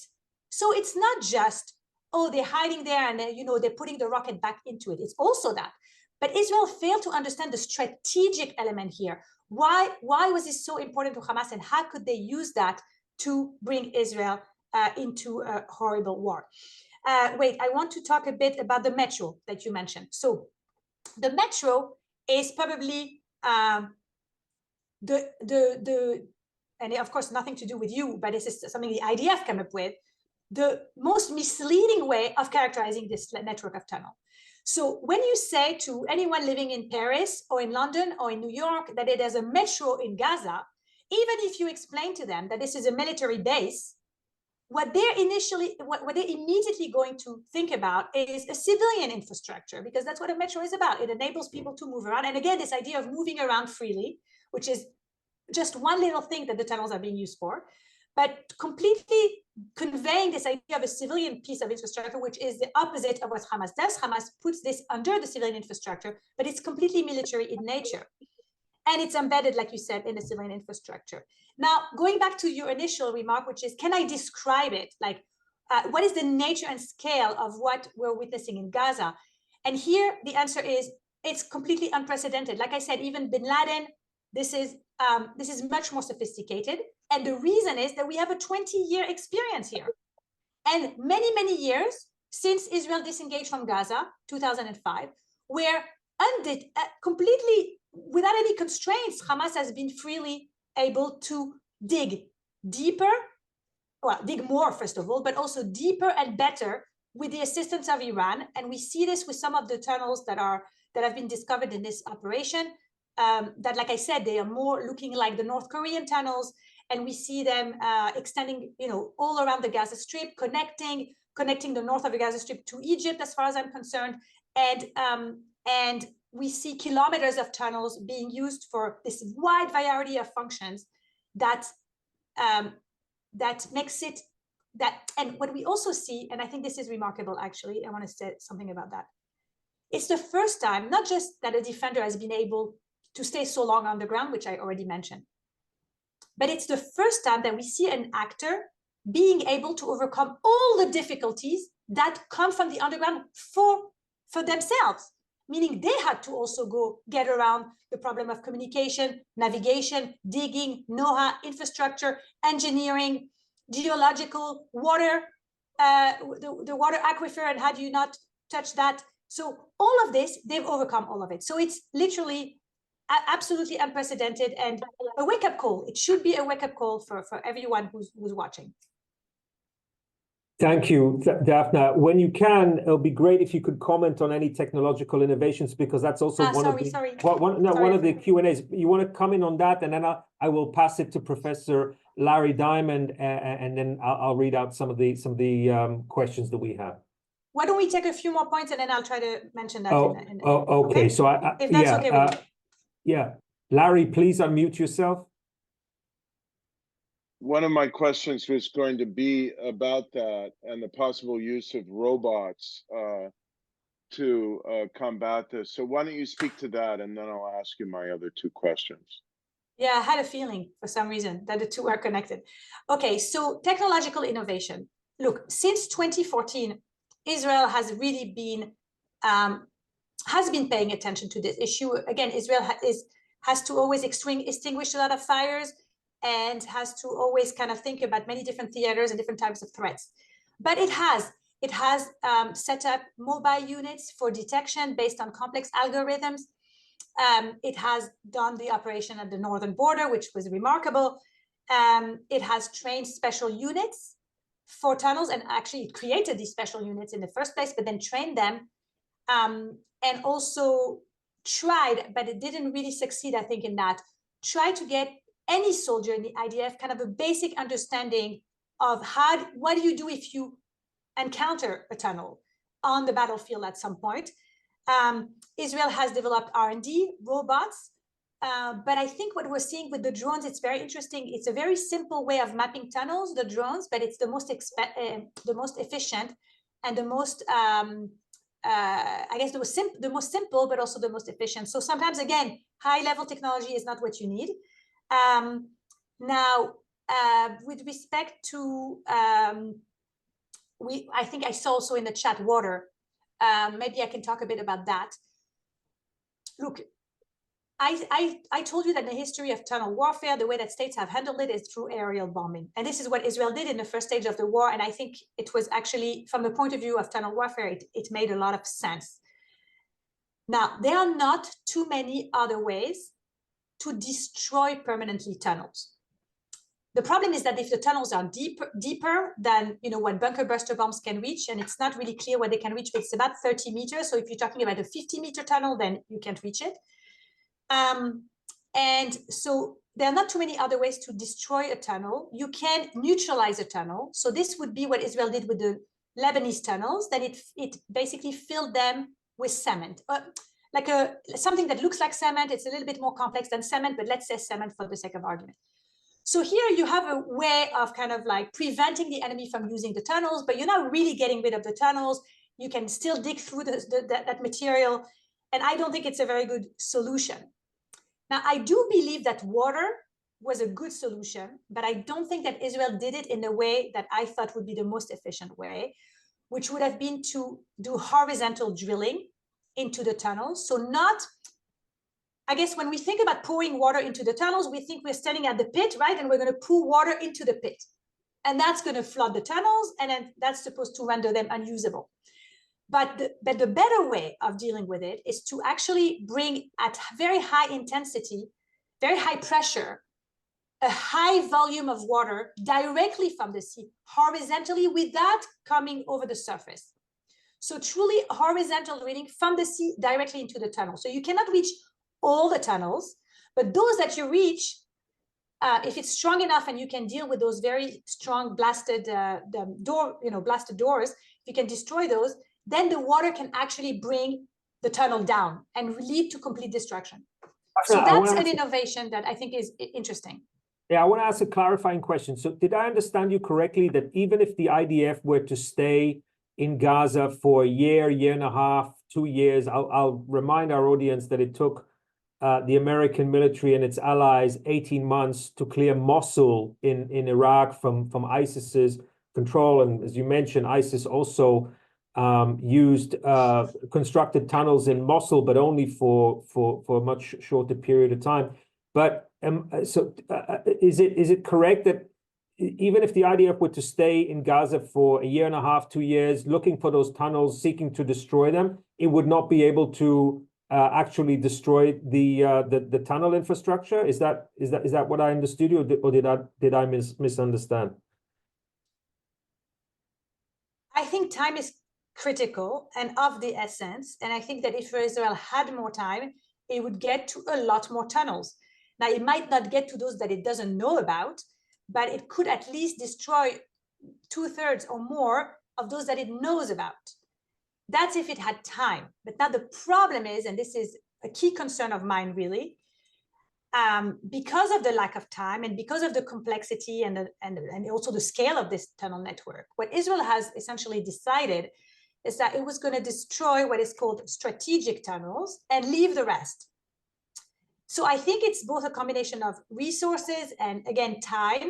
So it's not just, oh, they're hiding there and they're putting the rocket back into it. It's also that. But Israel failed to understand the strategic element here. Why was this so important to Hamas, and how could they use that to bring Israel into a horrible war? Wait, I want to talk a bit about the metro that you mentioned. So the metro is probably and of course nothing to do with you, but this is something the IDF came up with, the most misleading way of characterizing this network of tunnel. So when you say to anyone living in Paris or in London or in New York that it is a metro in Gaza, even if you explain to them that this is a military base, what they're immediately going to think about is a civilian infrastructure, because that's what a metro is about. It enables people to move around. And again, this idea of moving around freely, which is just one little thing that the tunnels are being used for, but completely conveying this idea of a civilian piece of infrastructure, which is the opposite of what Hamas does. Hamas puts this under the civilian infrastructure, but it's completely military in nature. And it's embedded, like you said, in the civilian infrastructure. Now, going back to your initial remark, which is, can I describe it? Like, what is the nature and scale of what we're witnessing in Gaza? And here, the answer is, it's completely unprecedented. Like I said, even bin Laden This is much more sophisticated. And the reason is that we have a 20-year experience here. And many, many years since Israel disengaged from Gaza, 2005, where completely without any constraints, Hamas has been freely able to dig deeper, well, dig more, first of all, but also deeper and better with the assistance of Iran. And we see this with some of the tunnels that have been discovered in this operation, that, like I said, they are more looking like the North Korean tunnels. And we see them extending, all around the Gaza Strip, connecting the north of the Gaza Strip to Egypt, as far as I'm concerned. And we see kilometers of tunnels being used for this wide variety of functions that makes it that. And what we also see, and I think this is remarkable, actually, I want to say something about that. It's the first time, not just that a defender has been able to stay so long on the ground, which I already mentioned, but it's the first time that we see an actor being able to overcome all the difficulties that come from the underground for themselves, meaning they had to also go get around the problem of communication, navigation, digging, NOAA, infrastructure, engineering, geological, water, the water aquifer, and how do you not touch that? So all of this, they've overcome all of it. So it's literally absolutely unprecedented and a wake-up call. It should be a wake-up call for everyone who's watching.
Thank you, Daphne. When you can, it'll be great if you could comment on any technological innovations, because that's also one of the Q&As. You want to comment on that, and then I will pass it to Professor Larry Diamond, and then I'll read out some of the questions that we have.
Why don't we take a few more points, and then I'll try to mention that.
Okay. So
if that's okay with you.
Yeah, Larry, please unmute yourself.
One of my questions was going to be about that and the possible use of robots to combat this. So why don't you speak to that, and then I'll ask you my other two questions.
Yeah, I had a feeling for some reason that the two are connected. Okay, so technological innovation. Look, since 2014, Israel has really been paying attention to this issue. Again, Israel has to always extinguish a lot of fires, and has to always kind of think about many different theaters and different types of threats. But it has set up mobile units for detection based on complex algorithms. It has done the operation at the northern border, which was remarkable. It has trained special units for tunnels, and actually it created these special units in the first place, but then trained them, and also tried, but it didn't really succeed, I think, in that, try to get any soldier in the IDF kind of a basic understanding of what do you do if you encounter a tunnel on the battlefield at some point. Israel has developed R&D, robots, but I think what we're seeing with the drones, it's very interesting. It's a very simple way of mapping tunnels, the drones, but it's the most efficient and the most, I guess, the most simple, but also the most efficient. So sometimes, again, high-level technology is not what you need. Now, with respect to, I think I saw also in the chat water. Maybe I can talk a bit about that. Look, I told you that in the history of tunnel warfare, the way that states have handled it is through aerial bombing. And this is what Israel did in the first stage of the war. And I think it was actually, from the point of view of tunnel warfare, it made a lot of sense. Now, there are not too many other ways to destroy permanently tunnels. The problem is that if the tunnels are deeper than what bunker buster bombs can reach, and it's not really clear what they can reach, but it's about 30 meters. So if you're talking about a 50-meter tunnel, then you can't reach it. And so there are not too many other ways to destroy a tunnel. You can neutralize a tunnel. So this would be what Israel did with the Lebanese tunnels, that it basically filled them with cement. Like something that looks like cement. It's a little bit more complex than cement, but let's say cement for the sake of argument. So here you have a way of kind of like preventing the enemy from using the tunnels, but you're not really getting rid of the tunnels. You can still dig through that material. And I don't think it's a very good solution. Now, I do believe that water was a good solution, but I don't think that Israel did it in the way that I thought would be the most efficient way, which would have been to do horizontal drilling into the tunnels. So not I guess when we think about pouring water into the tunnels, we think we're standing at the pit, right? And we're going to pour water into the pit. And that's going to flood the tunnels, and then that's supposed to render them unusable. But the better way of dealing with it is to actually bring at very high intensity, very high pressure, a high volume of water directly from the sea, horizontally, without coming over the surface. So truly horizontal reading from the sea directly into the tunnel. So you cannot reach all the tunnels, but those that you reach, if it's strong enough and you can deal with those very strong blasted blasted doors, if you can destroy those, then the water can actually bring the tunnel down and lead to complete destruction. So that's an innovation that I think is interesting.
Yeah, I want to ask a clarifying question. So did I understand you correctly that even if the IDF were to stay in Gaza for a year, year and a half, 2 years, I'll remind our audience that it took the American military and its allies 18 months to clear Mosul in Iraq from ISIS's control. And as you mentioned, ISIS also used constructed tunnels in Mosul, but only for a much shorter period of time. But is it correct that even if the IDF were to stay in Gaza for a year and a half, 2 years, looking for those tunnels, seeking to destroy them, it would not be able to actually destroy the tunnel infrastructure? Is that what I understood, or did I misunderstand?
I think time is critical and of the essence, and I think that if Israel had more time, it would get to a lot more tunnels. Now, it might not get to those that it doesn't know about, but it could at least destroy 2/3 or more of those that it knows about. That's if it had time. But now the problem is, and this is a key concern of mine really, because of the lack of time and because of the complexity and also the scale of this tunnel network, what Israel has essentially decided is that it was going to destroy what is called strategic tunnels and leave the rest. So I think it's both a combination of resources and, again, time.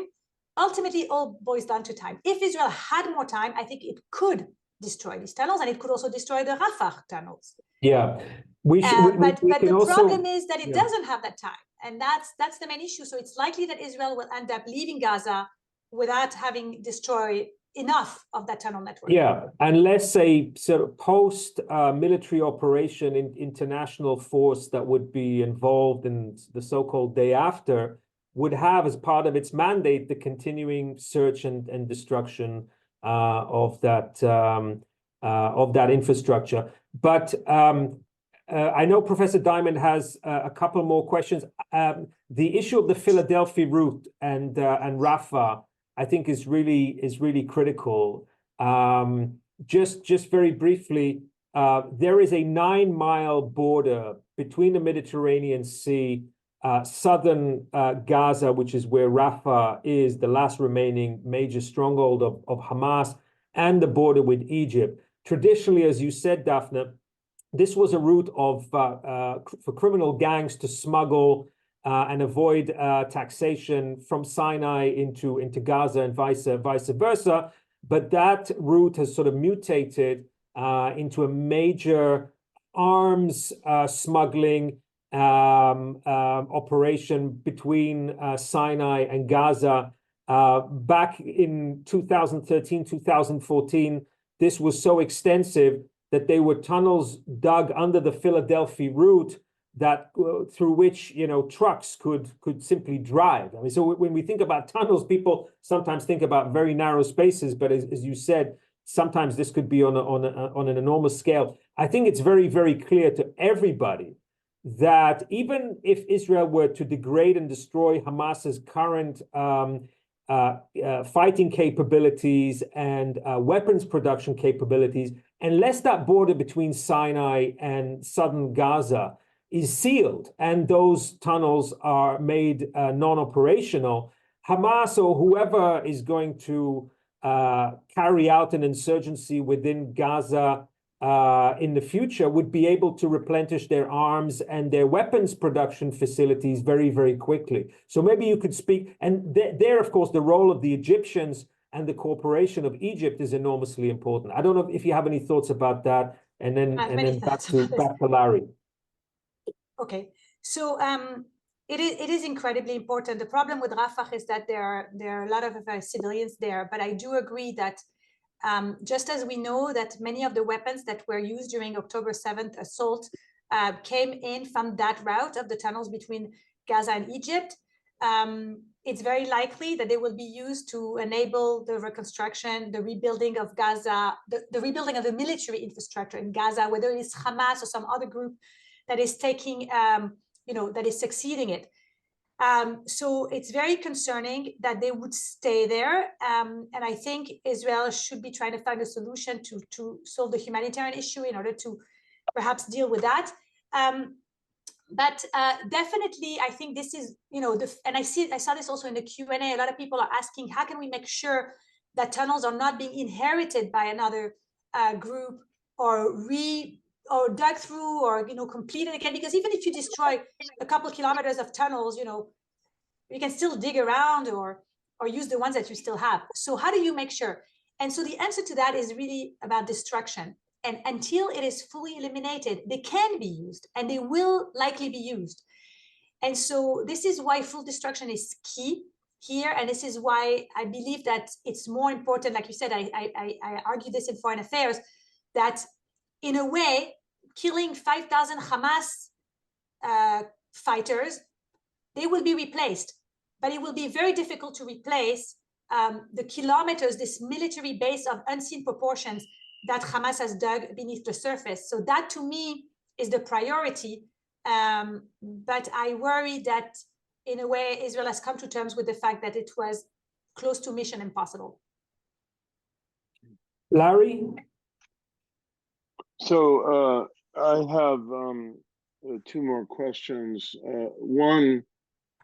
Ultimately, it all boils down to time. If Israel had more time, I think it could destroy these tunnels, and it could also destroy the Rafah tunnels.
Yeah,
but the problem is that it doesn't have that time, and that's the main issue. So it's likely that Israel will end up leaving Gaza without having destroyed enough of that tunnel network.
Yeah, unless a sort of post-military operation in international force that would be involved in the so-called day after would have as part of its mandate the continuing search and destruction of that infrastructure. But I know Professor Diamond has a couple more questions. The issue of the Philadelphia route and Rafah, I think, is really critical. Just very briefly, there is a 9-mile border between the Mediterranean Sea, southern Gaza, which is where Rafah is, the last remaining major stronghold of Hamas, and the border with Egypt. Traditionally, as you said, Daphne, this was a route for criminal gangs to smuggle and avoid taxation from Sinai into Gaza and vice versa. But that route has sort of mutated into a major arms smuggling operation between Sinai and Gaza. Back in 2013, 2014, this was so extensive that there were tunnels dug under the Philadelphia route that through which trucks could simply drive. I mean, so when we think about tunnels, people sometimes think about very narrow spaces, but as you said, sometimes this could be on an enormous scale. I think it's very, very clear to everybody that even if Israel were to degrade and destroy Hamas's current fighting capabilities and weapons production capabilities, unless that border between Sinai and southern Gaza is sealed and those tunnels are made non-operational, Hamas or whoever is going to carry out an insurgency within Gaza in the future would be able to replenish their arms and their weapons production facilities very, very quickly. So maybe you could speak, and there, of course, the role of the Egyptians and the cooperation of Egypt is enormously important. I don't know if you have any thoughts about that, and then back to Larry.
Okay, So it is incredibly important. The problem with Rafah is that there are a lot of civilians there, but I do agree that just as we know that many of the weapons that were used during October 7th assault came in from that route of the tunnels between Gaza and Egypt, it's very likely that they will be used to enable the reconstruction, the rebuilding of Gaza, the rebuilding of the military infrastructure in Gaza, whether it is Hamas or some other group that is taking, that is succeeding it. So it's very concerning that they would stay there. And I think Israel should be trying to find a solution to solve the humanitarian issue in order to perhaps deal with that. But definitely, I think this is, and I saw this also in the Q&A. A lot of people are asking, how can we make sure that tunnels are not being inherited by another group or dug through or completed again? Because even if you destroy a couple kilometers of tunnels, you can still dig around or use the ones that you still have. So how do you make sure? And so the answer to that is really about destruction. And until it is fully eliminated, they can be used and they will likely be used. And so this is why full destruction is key here. And this is why I believe that it's more important, like you said, I argue this in foreign affairs, that in a way, killing 5,000 Hamas fighters, they will be replaced. But it will be very difficult to replace the kilometers, this military base of unseen proportions that Hamas has dug beneath the surface. So that to me is the priority. But I worry that in a way, Israel has come to terms with the fact that it was close to mission impossible.
Larry?
So I have two more questions. One,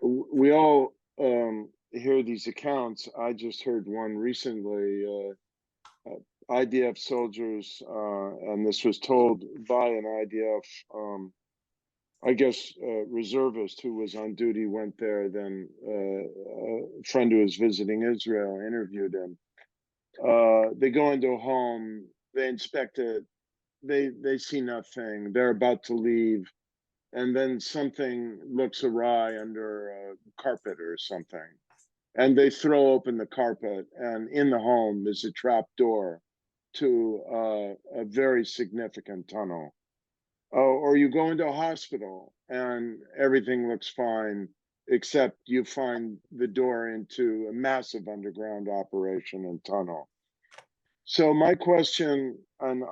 we all hear these accounts. I just heard one recently. IDF soldiers, and this was told by an IDF, I guess, reservist who was on duty, went there, then a friend who was visiting Israel interviewed him. They go into a home, they inspect it, they see nothing, they're about to leave, and then something looks awry under a carpet or something. And they throw open the carpet, and in the home is a trap door to a very significant tunnel. Or you go into a hospital and everything looks fine, except you find the door into a massive underground operation and tunnel. So my question, and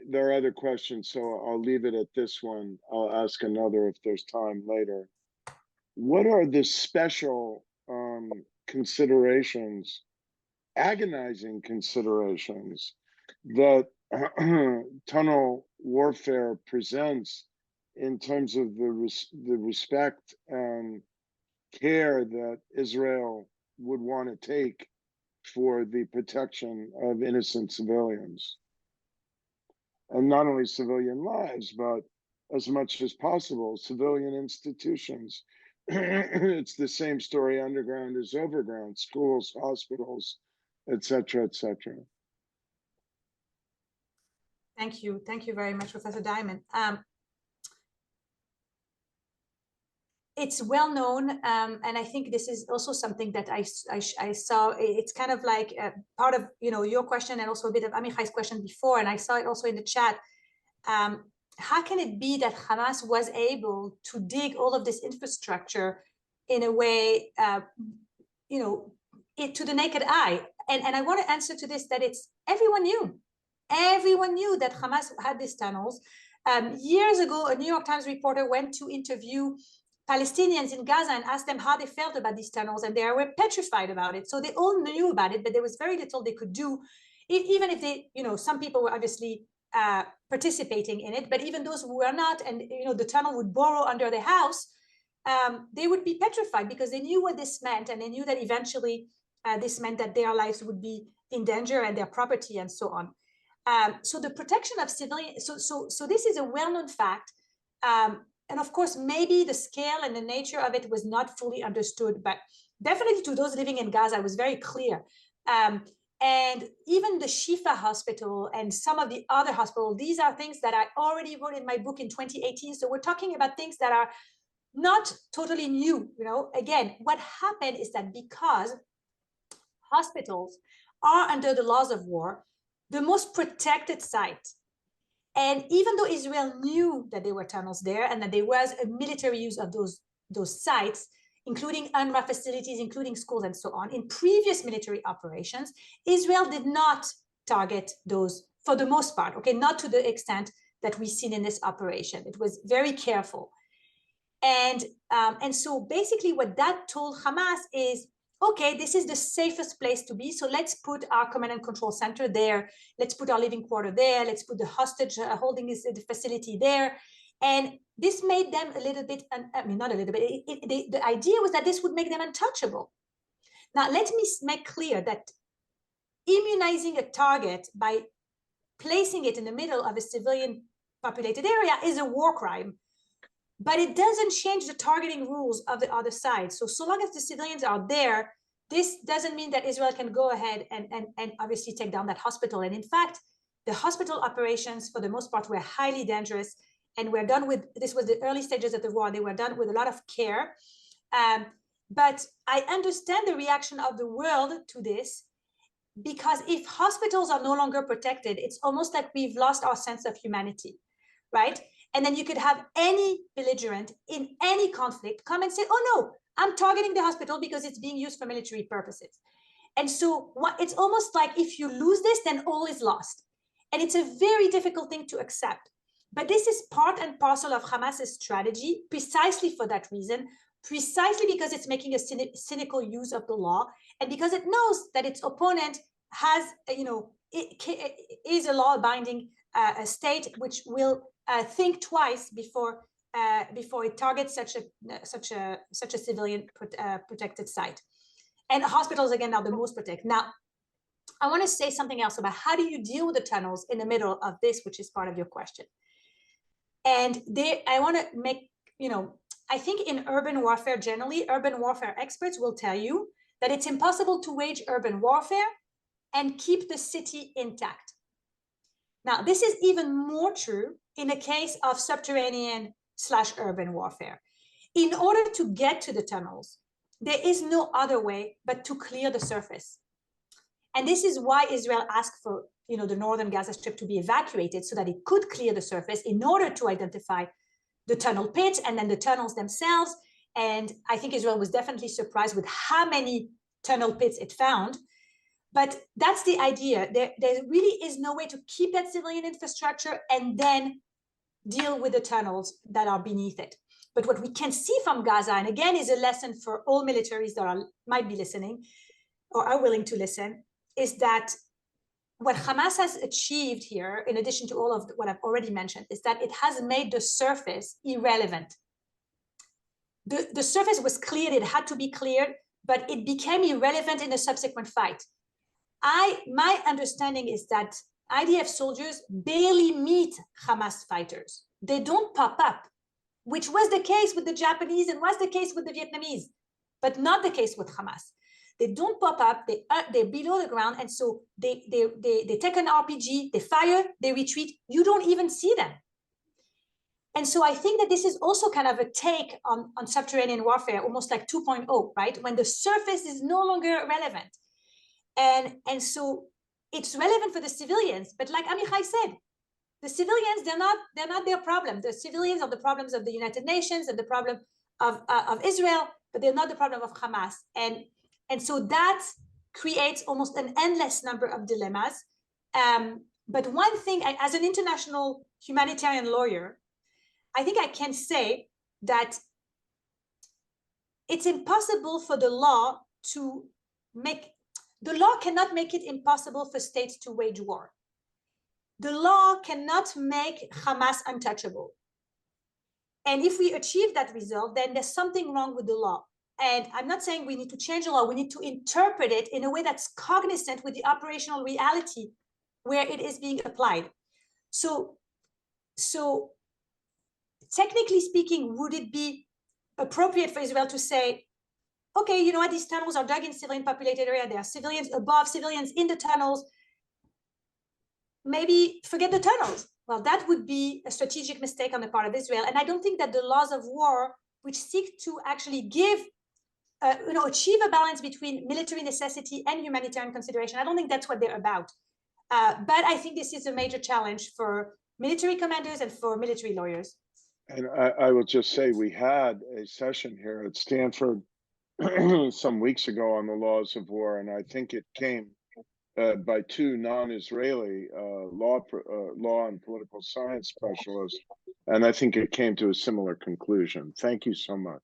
there are other questions, so I'll leave it at this one. I'll ask another if there's time later. What are the special considerations, agonizing considerations, that tunnel warfare presents in terms of the respect and care that Israel would want to take for the protection of innocent civilians? And not only civilian lives, but as much as possible, civilian institutions. It's the same story underground as overground, schools, hospitals, et cetera, et cetera.
Thank you. Thank you very much, Professor Diamond. It's well known, and I think this is also something that I saw. It's kind of like part of your question and also a bit of Amichai's question before, and I saw it also in the chat. How can it be that Hamas was able to dig all of this infrastructure in a way, to the naked eye? And I want to answer to this that it's everyone knew. Everyone knew that Hamas had these tunnels. Years ago, a New York Times reporter went to interview Palestinians in Gaza and asked them how they felt about these tunnels, and they were petrified about it. So they all knew about it, but there was very little they could do, even if they, some people were obviously participating in it, but even those who were not, and the tunnel would burrow under the house, they would be petrified because they knew what this meant, and they knew that eventually this meant that their lives would be in danger and their property and so on. So the protection of civilians, so this is a well-known fact. And of course, maybe the scale and the nature of it was not fully understood, but definitely to those living in Gaza, it was very clear. And even the Shifa hospital and some of the other hospitals, these are things that I already wrote in my book in 2018. So we're talking about things that are, not totally new. Again, what happened is that because hospitals are under the laws of war, the most protected site. And even though Israel knew that there were tunnels there and that there was a military use of those sites, including UNRWA facilities, including schools and so on, in previous military operations, Israel did not target those for the most part, okay, not to the extent that we've seen in this operation. It was very careful. And so basically what that told Hamas is, okay, this is the safest place to be. So let's put our command and control center there. Let's put our living quarter there. Let's put the hostage holding facility there. And this made them a little bit, I mean, not a little bit, the idea was that this would make them untouchable. Now, let me make clear that immunizing a target by placing it in the middle of a civilian populated area is a war crime. But it doesn't change the targeting rules of the other side. So long as the civilians are there, this doesn't mean that Israel can go ahead and obviously take down that hospital. And in fact, the hospital operations, for the most part, were highly dangerous. And we're done with, this was the early stages of the war. They were done with a lot of care. But I understand the reaction of the world to this, because if hospitals are no longer protected, it's almost like we've lost our sense of humanity, right? And then you could have any belligerent in any conflict come and say, oh no, I'm targeting the hospital because it's being used for military purposes. And so it's almost like if you lose this, then all is lost. And it's a very difficult thing to accept. But this is part and parcel of Hamas's strategy, precisely for that reason, precisely because it's making a cynical use of the law, and because it knows that its opponent has, is a law-abiding state which will think twice before it targets such a civilian protected site. And hospitals, again, are the most protected. Now, I want to say something else about how do you deal with the tunnels in the middle of this, which is part of your question. And I want to make, I think in urban warfare generally, urban warfare experts will tell you that it's impossible to wage urban warfare and keep the city intact. Now, this is even more true in the case of subterranean/urban warfare. In order to get to the tunnels, there is no other way but to clear the surface. And this is why Israel asked for the northern Gaza Strip to be evacuated so that it could clear the surface in order to identify the tunnel pits and then the tunnels themselves. And I think Israel was definitely surprised with how many tunnel pits it found. But that's the idea. There really is no way to keep that civilian infrastructure and then deal with the tunnels that are beneath it. But what we can see from Gaza, and again is a lesson for all militaries that might be listening or are willing to listen, is that what Hamas has achieved here, in addition to all of what I've already mentioned, is that it has made the surface irrelevant. The surface was cleared, it had to be cleared, but it became irrelevant in the subsequent fight. My understanding is that IDF soldiers barely meet Hamas fighters. They don't pop up, which was the case with the Japanese and was the case with the Vietnamese, but not the case with Hamas. They don't pop up, they're below the ground, and so they take an RPG, they fire, they retreat, you don't even see them. And so I think that this is also kind of a take on subterranean warfare, almost like 2.0, right? When the surface is no longer relevant. And so it's relevant for the civilians, but like Amichai said, the civilians, they're not their problem. The civilians are the problems of the United Nations and the problem of Israel, but they're not the problem of Hamas. And so that creates almost an endless number of dilemmas. But one thing, as an international humanitarian lawyer, I think I can say that it's impossible for the law to make, the law cannot make it impossible for states to wage war. The law cannot make Hamas untouchable. And if we achieve that result, then there's something wrong with the law. And I'm not saying we need to change the law, we need to interpret it in a way that's cognizant with the operational reality where it is being applied. So technically speaking, would it be appropriate for Israel to say, okay, you know what, these tunnels are dug in civilian populated area, there are civilians above, civilians in the tunnels, maybe forget the tunnels? Well, that would be a strategic mistake on the part of Israel. And I don't think that the laws of war which seek to actually give, achieve a balance between military necessity and humanitarian consideration. I don't think that's what they're about. But I think this is a major challenge for military commanders and for military lawyers.
And I will just say we had a session here at Stanford some weeks ago on the laws of war, and I think it came by two non-Israeli law and political science specialists, and I think it came to a similar conclusion. Thank you so much.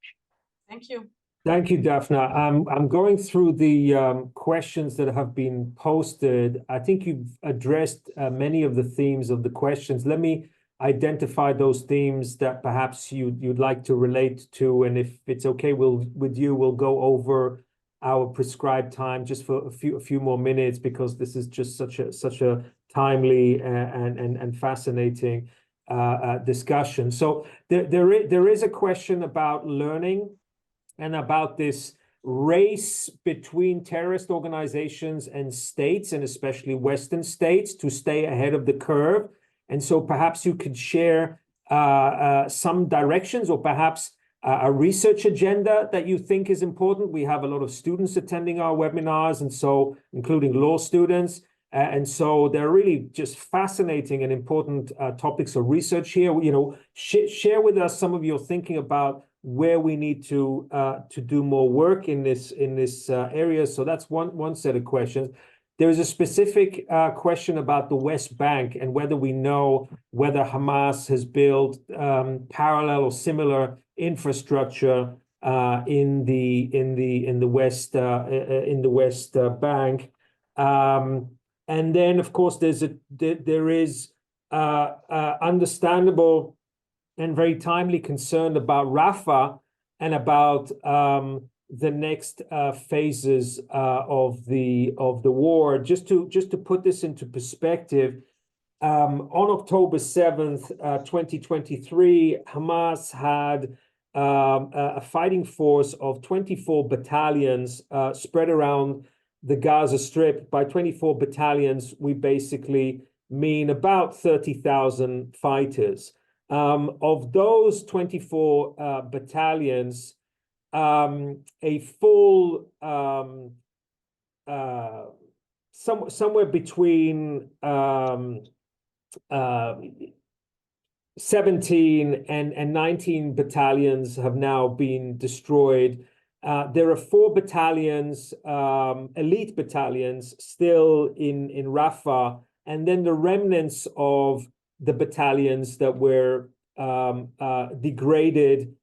Thank you.
Thank you, Daphne. I'm going through the questions that have been posted. I think you've addressed many of the themes of the questions. Let me identify those themes that perhaps you'd like to relate to, and if it's okay with you, we'll go over our prescribed time just for a few more minutes, because this is just such a timely and fascinating discussion. So there is a question about learning and about this race between terrorist organizations and states, and especially Western states, to stay ahead of the curve. And so perhaps you could share some directions, or perhaps a research agenda that you think is important. We have a lot of students attending our webinars, and so including law students. And so they're really just fascinating and important topics of research here. Share with us some of your thinking about where we need to do more work in this area. So that's one set of questions. There is a specific question about the West Bank and whether we know whether Hamas has built parallel or similar infrastructure in the West Bank. And then, of course, there is understandable and very timely concern about Rafah and about the next phases of the war. Just to put this into perspective, on October 7th, 2023, Hamas had a fighting force of 24 battalions spread around the Gaza Strip. By 24 battalions, we basically mean about 30,000 fighters. Of those 24 battalions, a full somewhere between 17 and 19 battalions have now been destroyed. There are 4 battalions, elite battalions, still in Rafah, and then the remnants of the battalions that were degraded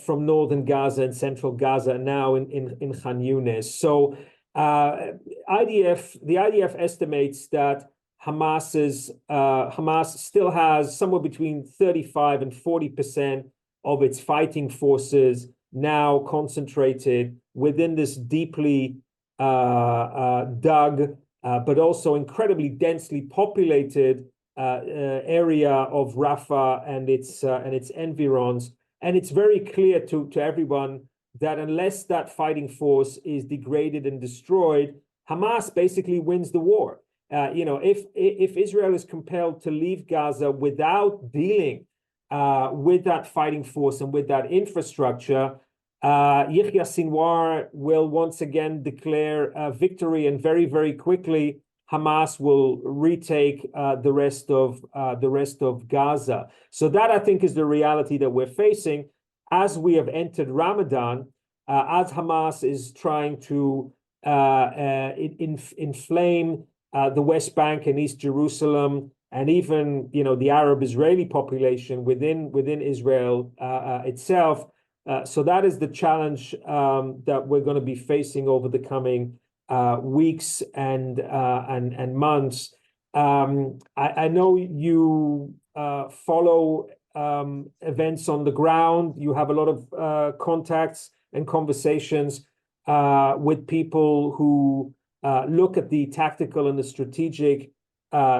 from northern Gaza and central Gaza, now in Khan Yunis. So the IDF estimates that Hamas still has somewhere between 35 and 40% of its fighting forces now concentrated within this deeply dug, but also incredibly densely populated area of Rafah and its environs. And it's very clear to everyone that unless that fighting force is degraded and destroyed, Hamas basically wins the war. If Israel is compelled to leave Gaza without dealing with that fighting force and with that infrastructure, Yahya Sinwar will once again declare victory, and very, very quickly Hamas will retake the rest of Gaza. So that, I think, is the reality that we're facing as we have entered Ramadan, as Hamas is trying to inflame the West Bank and East Jerusalem, and even the Arab-Israeli population within Israel itself. So that is the challenge that we're going to be facing over the coming weeks and months. I know you follow events on the ground. You have a lot of contacts and conversations with people who look at the tactical and the strategic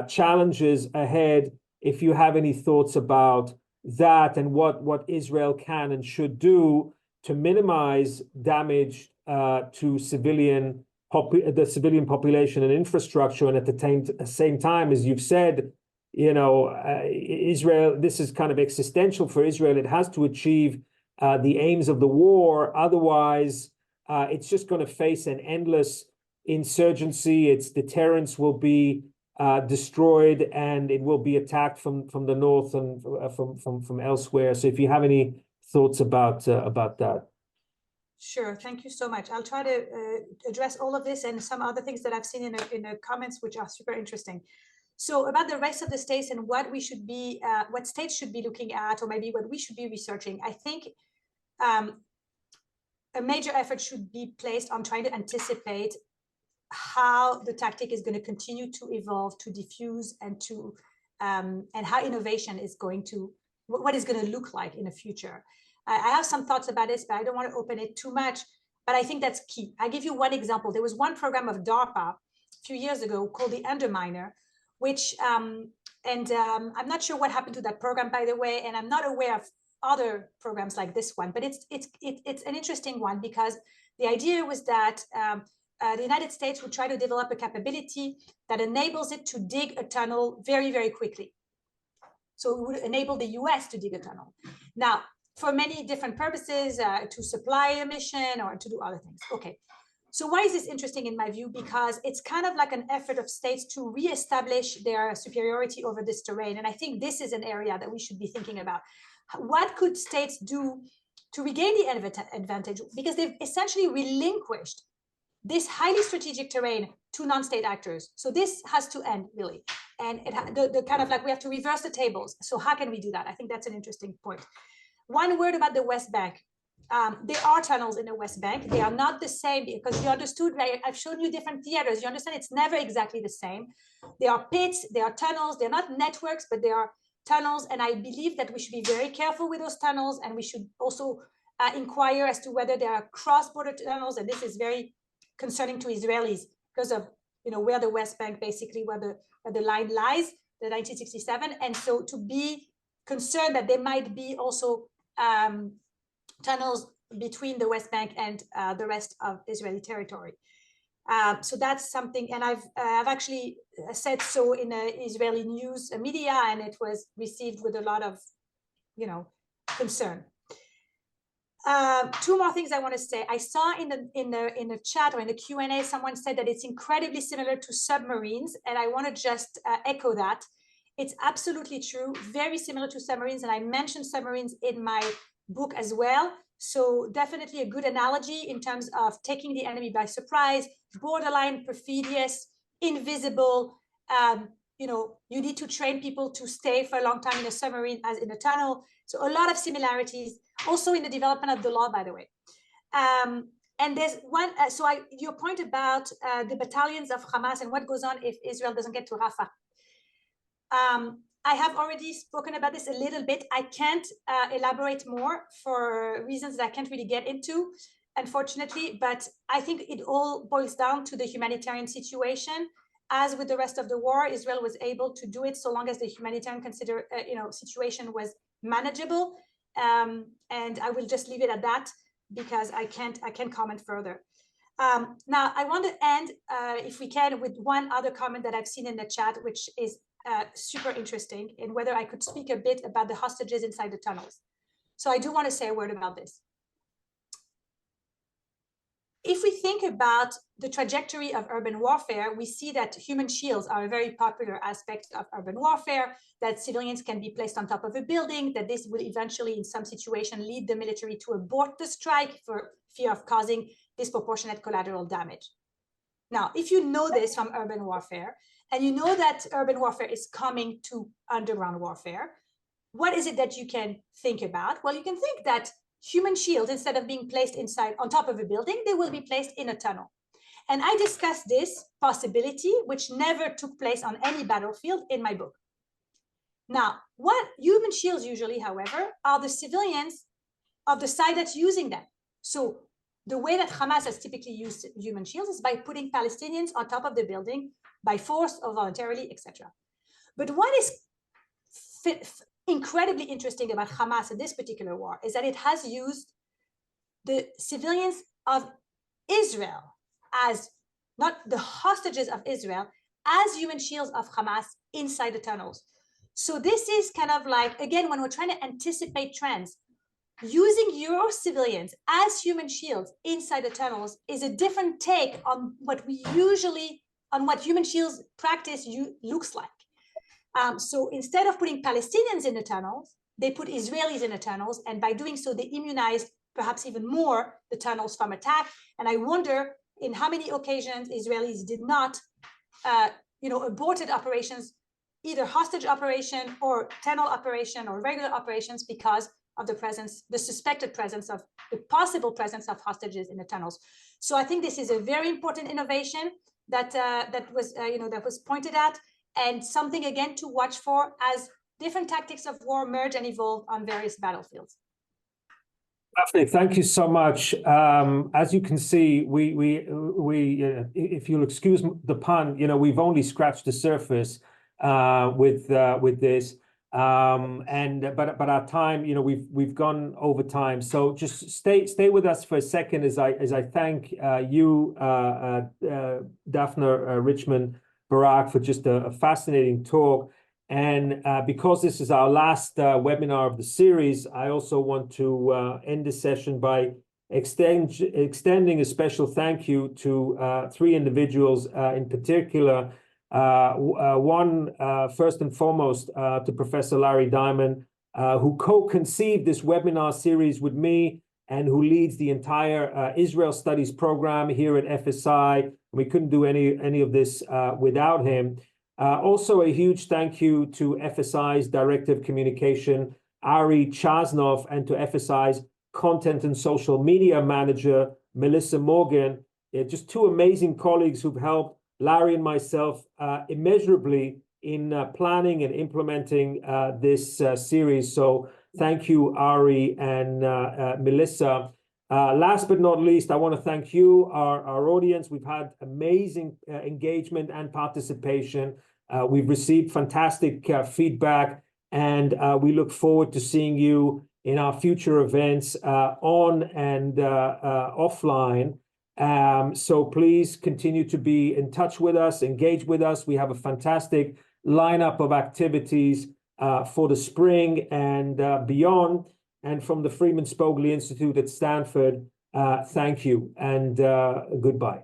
challenges ahead. If you have any thoughts about that and what Israel can and should do to minimize damage to the civilian population and infrastructure, and at the same time, as you've said, Israel, this is kind of existential for Israel. It has to achieve the aims of the war. Otherwise, it's just going to face an endless insurgency. Its deterrence will be destroyed, and it will be attacked from the north and from elsewhere. So if you have any thoughts about that.
Sure, thank you so much. I'll try to address all of this and some other things that I've seen in the comments, which are super interesting. So about the rest of the states and what we should be, what states should be looking at, or maybe what we should be researching, I think a major effort should be placed on trying to anticipate how the tactic is going to continue to evolve, to diffuse, and to and how innovation is going to, what is going to look like in the future. I have some thoughts about this, but I don't want to open it too much. But I think that's key. I give you one example. There was one program of DARPA a few years ago called the Underminer, which I'm not sure what happened to that program, by the way, and I'm not aware of other programs like this one. But it's an interesting one, because the idea was that the United States would try to develop a capability that enables it to dig a tunnel very, very quickly. So it would enable the US to dig a tunnel. Now, for many different purposes, to supply a mission or to do other things. Okay, so why is this interesting in my view? Because it's kind of like an effort of states to reestablish their superiority over this terrain. And I think this is an area that we should be thinking about. What could states do to regain the advantage? Because they've essentially relinquished this highly strategic terrain to non-state actors. So this has to end, really. And the kind of like, we have to reverse the tables. So how can we do that? I think that's an interesting point. One word about the West Bank. There are tunnels in the West Bank. They are not the same, because you understood, right? I've shown you different theaters. You understand it's never exactly the same. There are pits, there are tunnels. They're not networks, but they are tunnels. And I believe that we should be very careful with those tunnels. And we should also inquire as to whether there are cross-border tunnels. And this is very concerning to Israelis because of, you know, where the West Bank, basically where the line lies, the 1967. And so to be concerned that there might be also tunnels between the West Bank and the rest of Israeli territory. So that's something, and I've actually said so in the Israeli news media, and it was received with a lot of, you know, concern. Two more things I want to say. I saw in the chat or in the Q&A, someone said that it's incredibly similar to submarines, and I want to just echo that. It's absolutely true, very similar to submarines, and I mentioned submarines in my book as well. So definitely a good analogy in terms of taking the enemy by surprise, borderline perfidious, invisible. You know, you need to train people to stay for a long time in a submarine as in a tunnel. So a lot of similarities, also in the development of the law, by the way. And there's one, your point about the battalions of Hamas and what goes on if Israel doesn't get to Rafah. I have already spoken about this a little bit. I can't elaborate more for reasons that I can't really get into, unfortunately, but I think it all boils down to the humanitarian situation. As with the rest of the war, Israel was able to do it so long as the humanitarian situation was manageable. And I will just leave it at that because I can't comment further. Now, I want to end, if we can, with one other comment that I've seen in the chat, which is super interesting, in whether I could speak a bit about the hostages inside the tunnels. So I do want to say a word about this. If we think about the trajectory of urban warfare, we see that human shields are a very popular aspect of urban warfare, that civilians can be placed on top of a building, that this will eventually, in some situation, lead the military to abort the strike for fear of causing disproportionate collateral damage. Now, if you know this from urban warfare, and you know that urban warfare is coming to underground warfare, what is it that you can think about? Well, you can think that human shields, instead of being placed inside on top of a building, they will be placed in a tunnel. And I discussed this possibility, which never took place on any battlefield, in my book. Now, what human shields usually, however, are the civilians of the side that's using them. So the way that Hamas has typically used human shields is by putting Palestinians on top of the building by force or voluntarily, etc. But what is incredibly interesting about Hamas in this particular war is that it has used the civilians of Israel as, not the hostages of Israel, as human shields of Hamas inside the tunnels. So this is kind of like, again, when we're trying to anticipate trends, using your civilians as human shields inside the tunnels is a different take on what human shields practice looks like. So instead of putting Palestinians in the tunnels, they put Israelis in the tunnels, and by doing so, they immunized perhaps even more the tunnels from attack. And I wonder in how many occasions Israelis did not, aborted operations, either hostage operation or tunnel operation or regular operations, because of the suspected presence of the possible presence of hostages in the tunnels. So I think this is a very important innovation that was pointed at, and something again to watch for as different tactics of war merge and evolve on various battlefields.
Daphne, thank you so much. As you can see, we if you'll excuse the pun, we've only scratched the surface with this, but our time, we've gone over time. So just stay with us for a second as I thank you, Daphne Richemond-Barak, for just a fascinating talk. And because this is our last webinar of the series, I also want to end the session by extending a special thank you to three individuals in particular. One, first and foremost, to Professor Larry Diamond, who co-conceived this webinar series with me and who leads the entire Israel Studies program here at FSI. We couldn't do any of this without him. Also, a huge thank you to FSI's Director of Communication, Ari Chasnov, and to FSI's Content and Social Media Manager, Melissa Morgan. Just two amazing colleagues who've helped Larry and myself immeasurably in planning and implementing this series. So thank you, Ari and Melissa. Last but not least, I want to thank you, our audience. We've had amazing engagement and participation. We've received fantastic feedback, and we look forward to seeing you in our future events on and offline. So please continue to be in touch with us, engage with us. We have a fantastic lineup of activities for the spring and beyond. And from the Freeman Spogli Institute at Stanford, thank you and goodbye.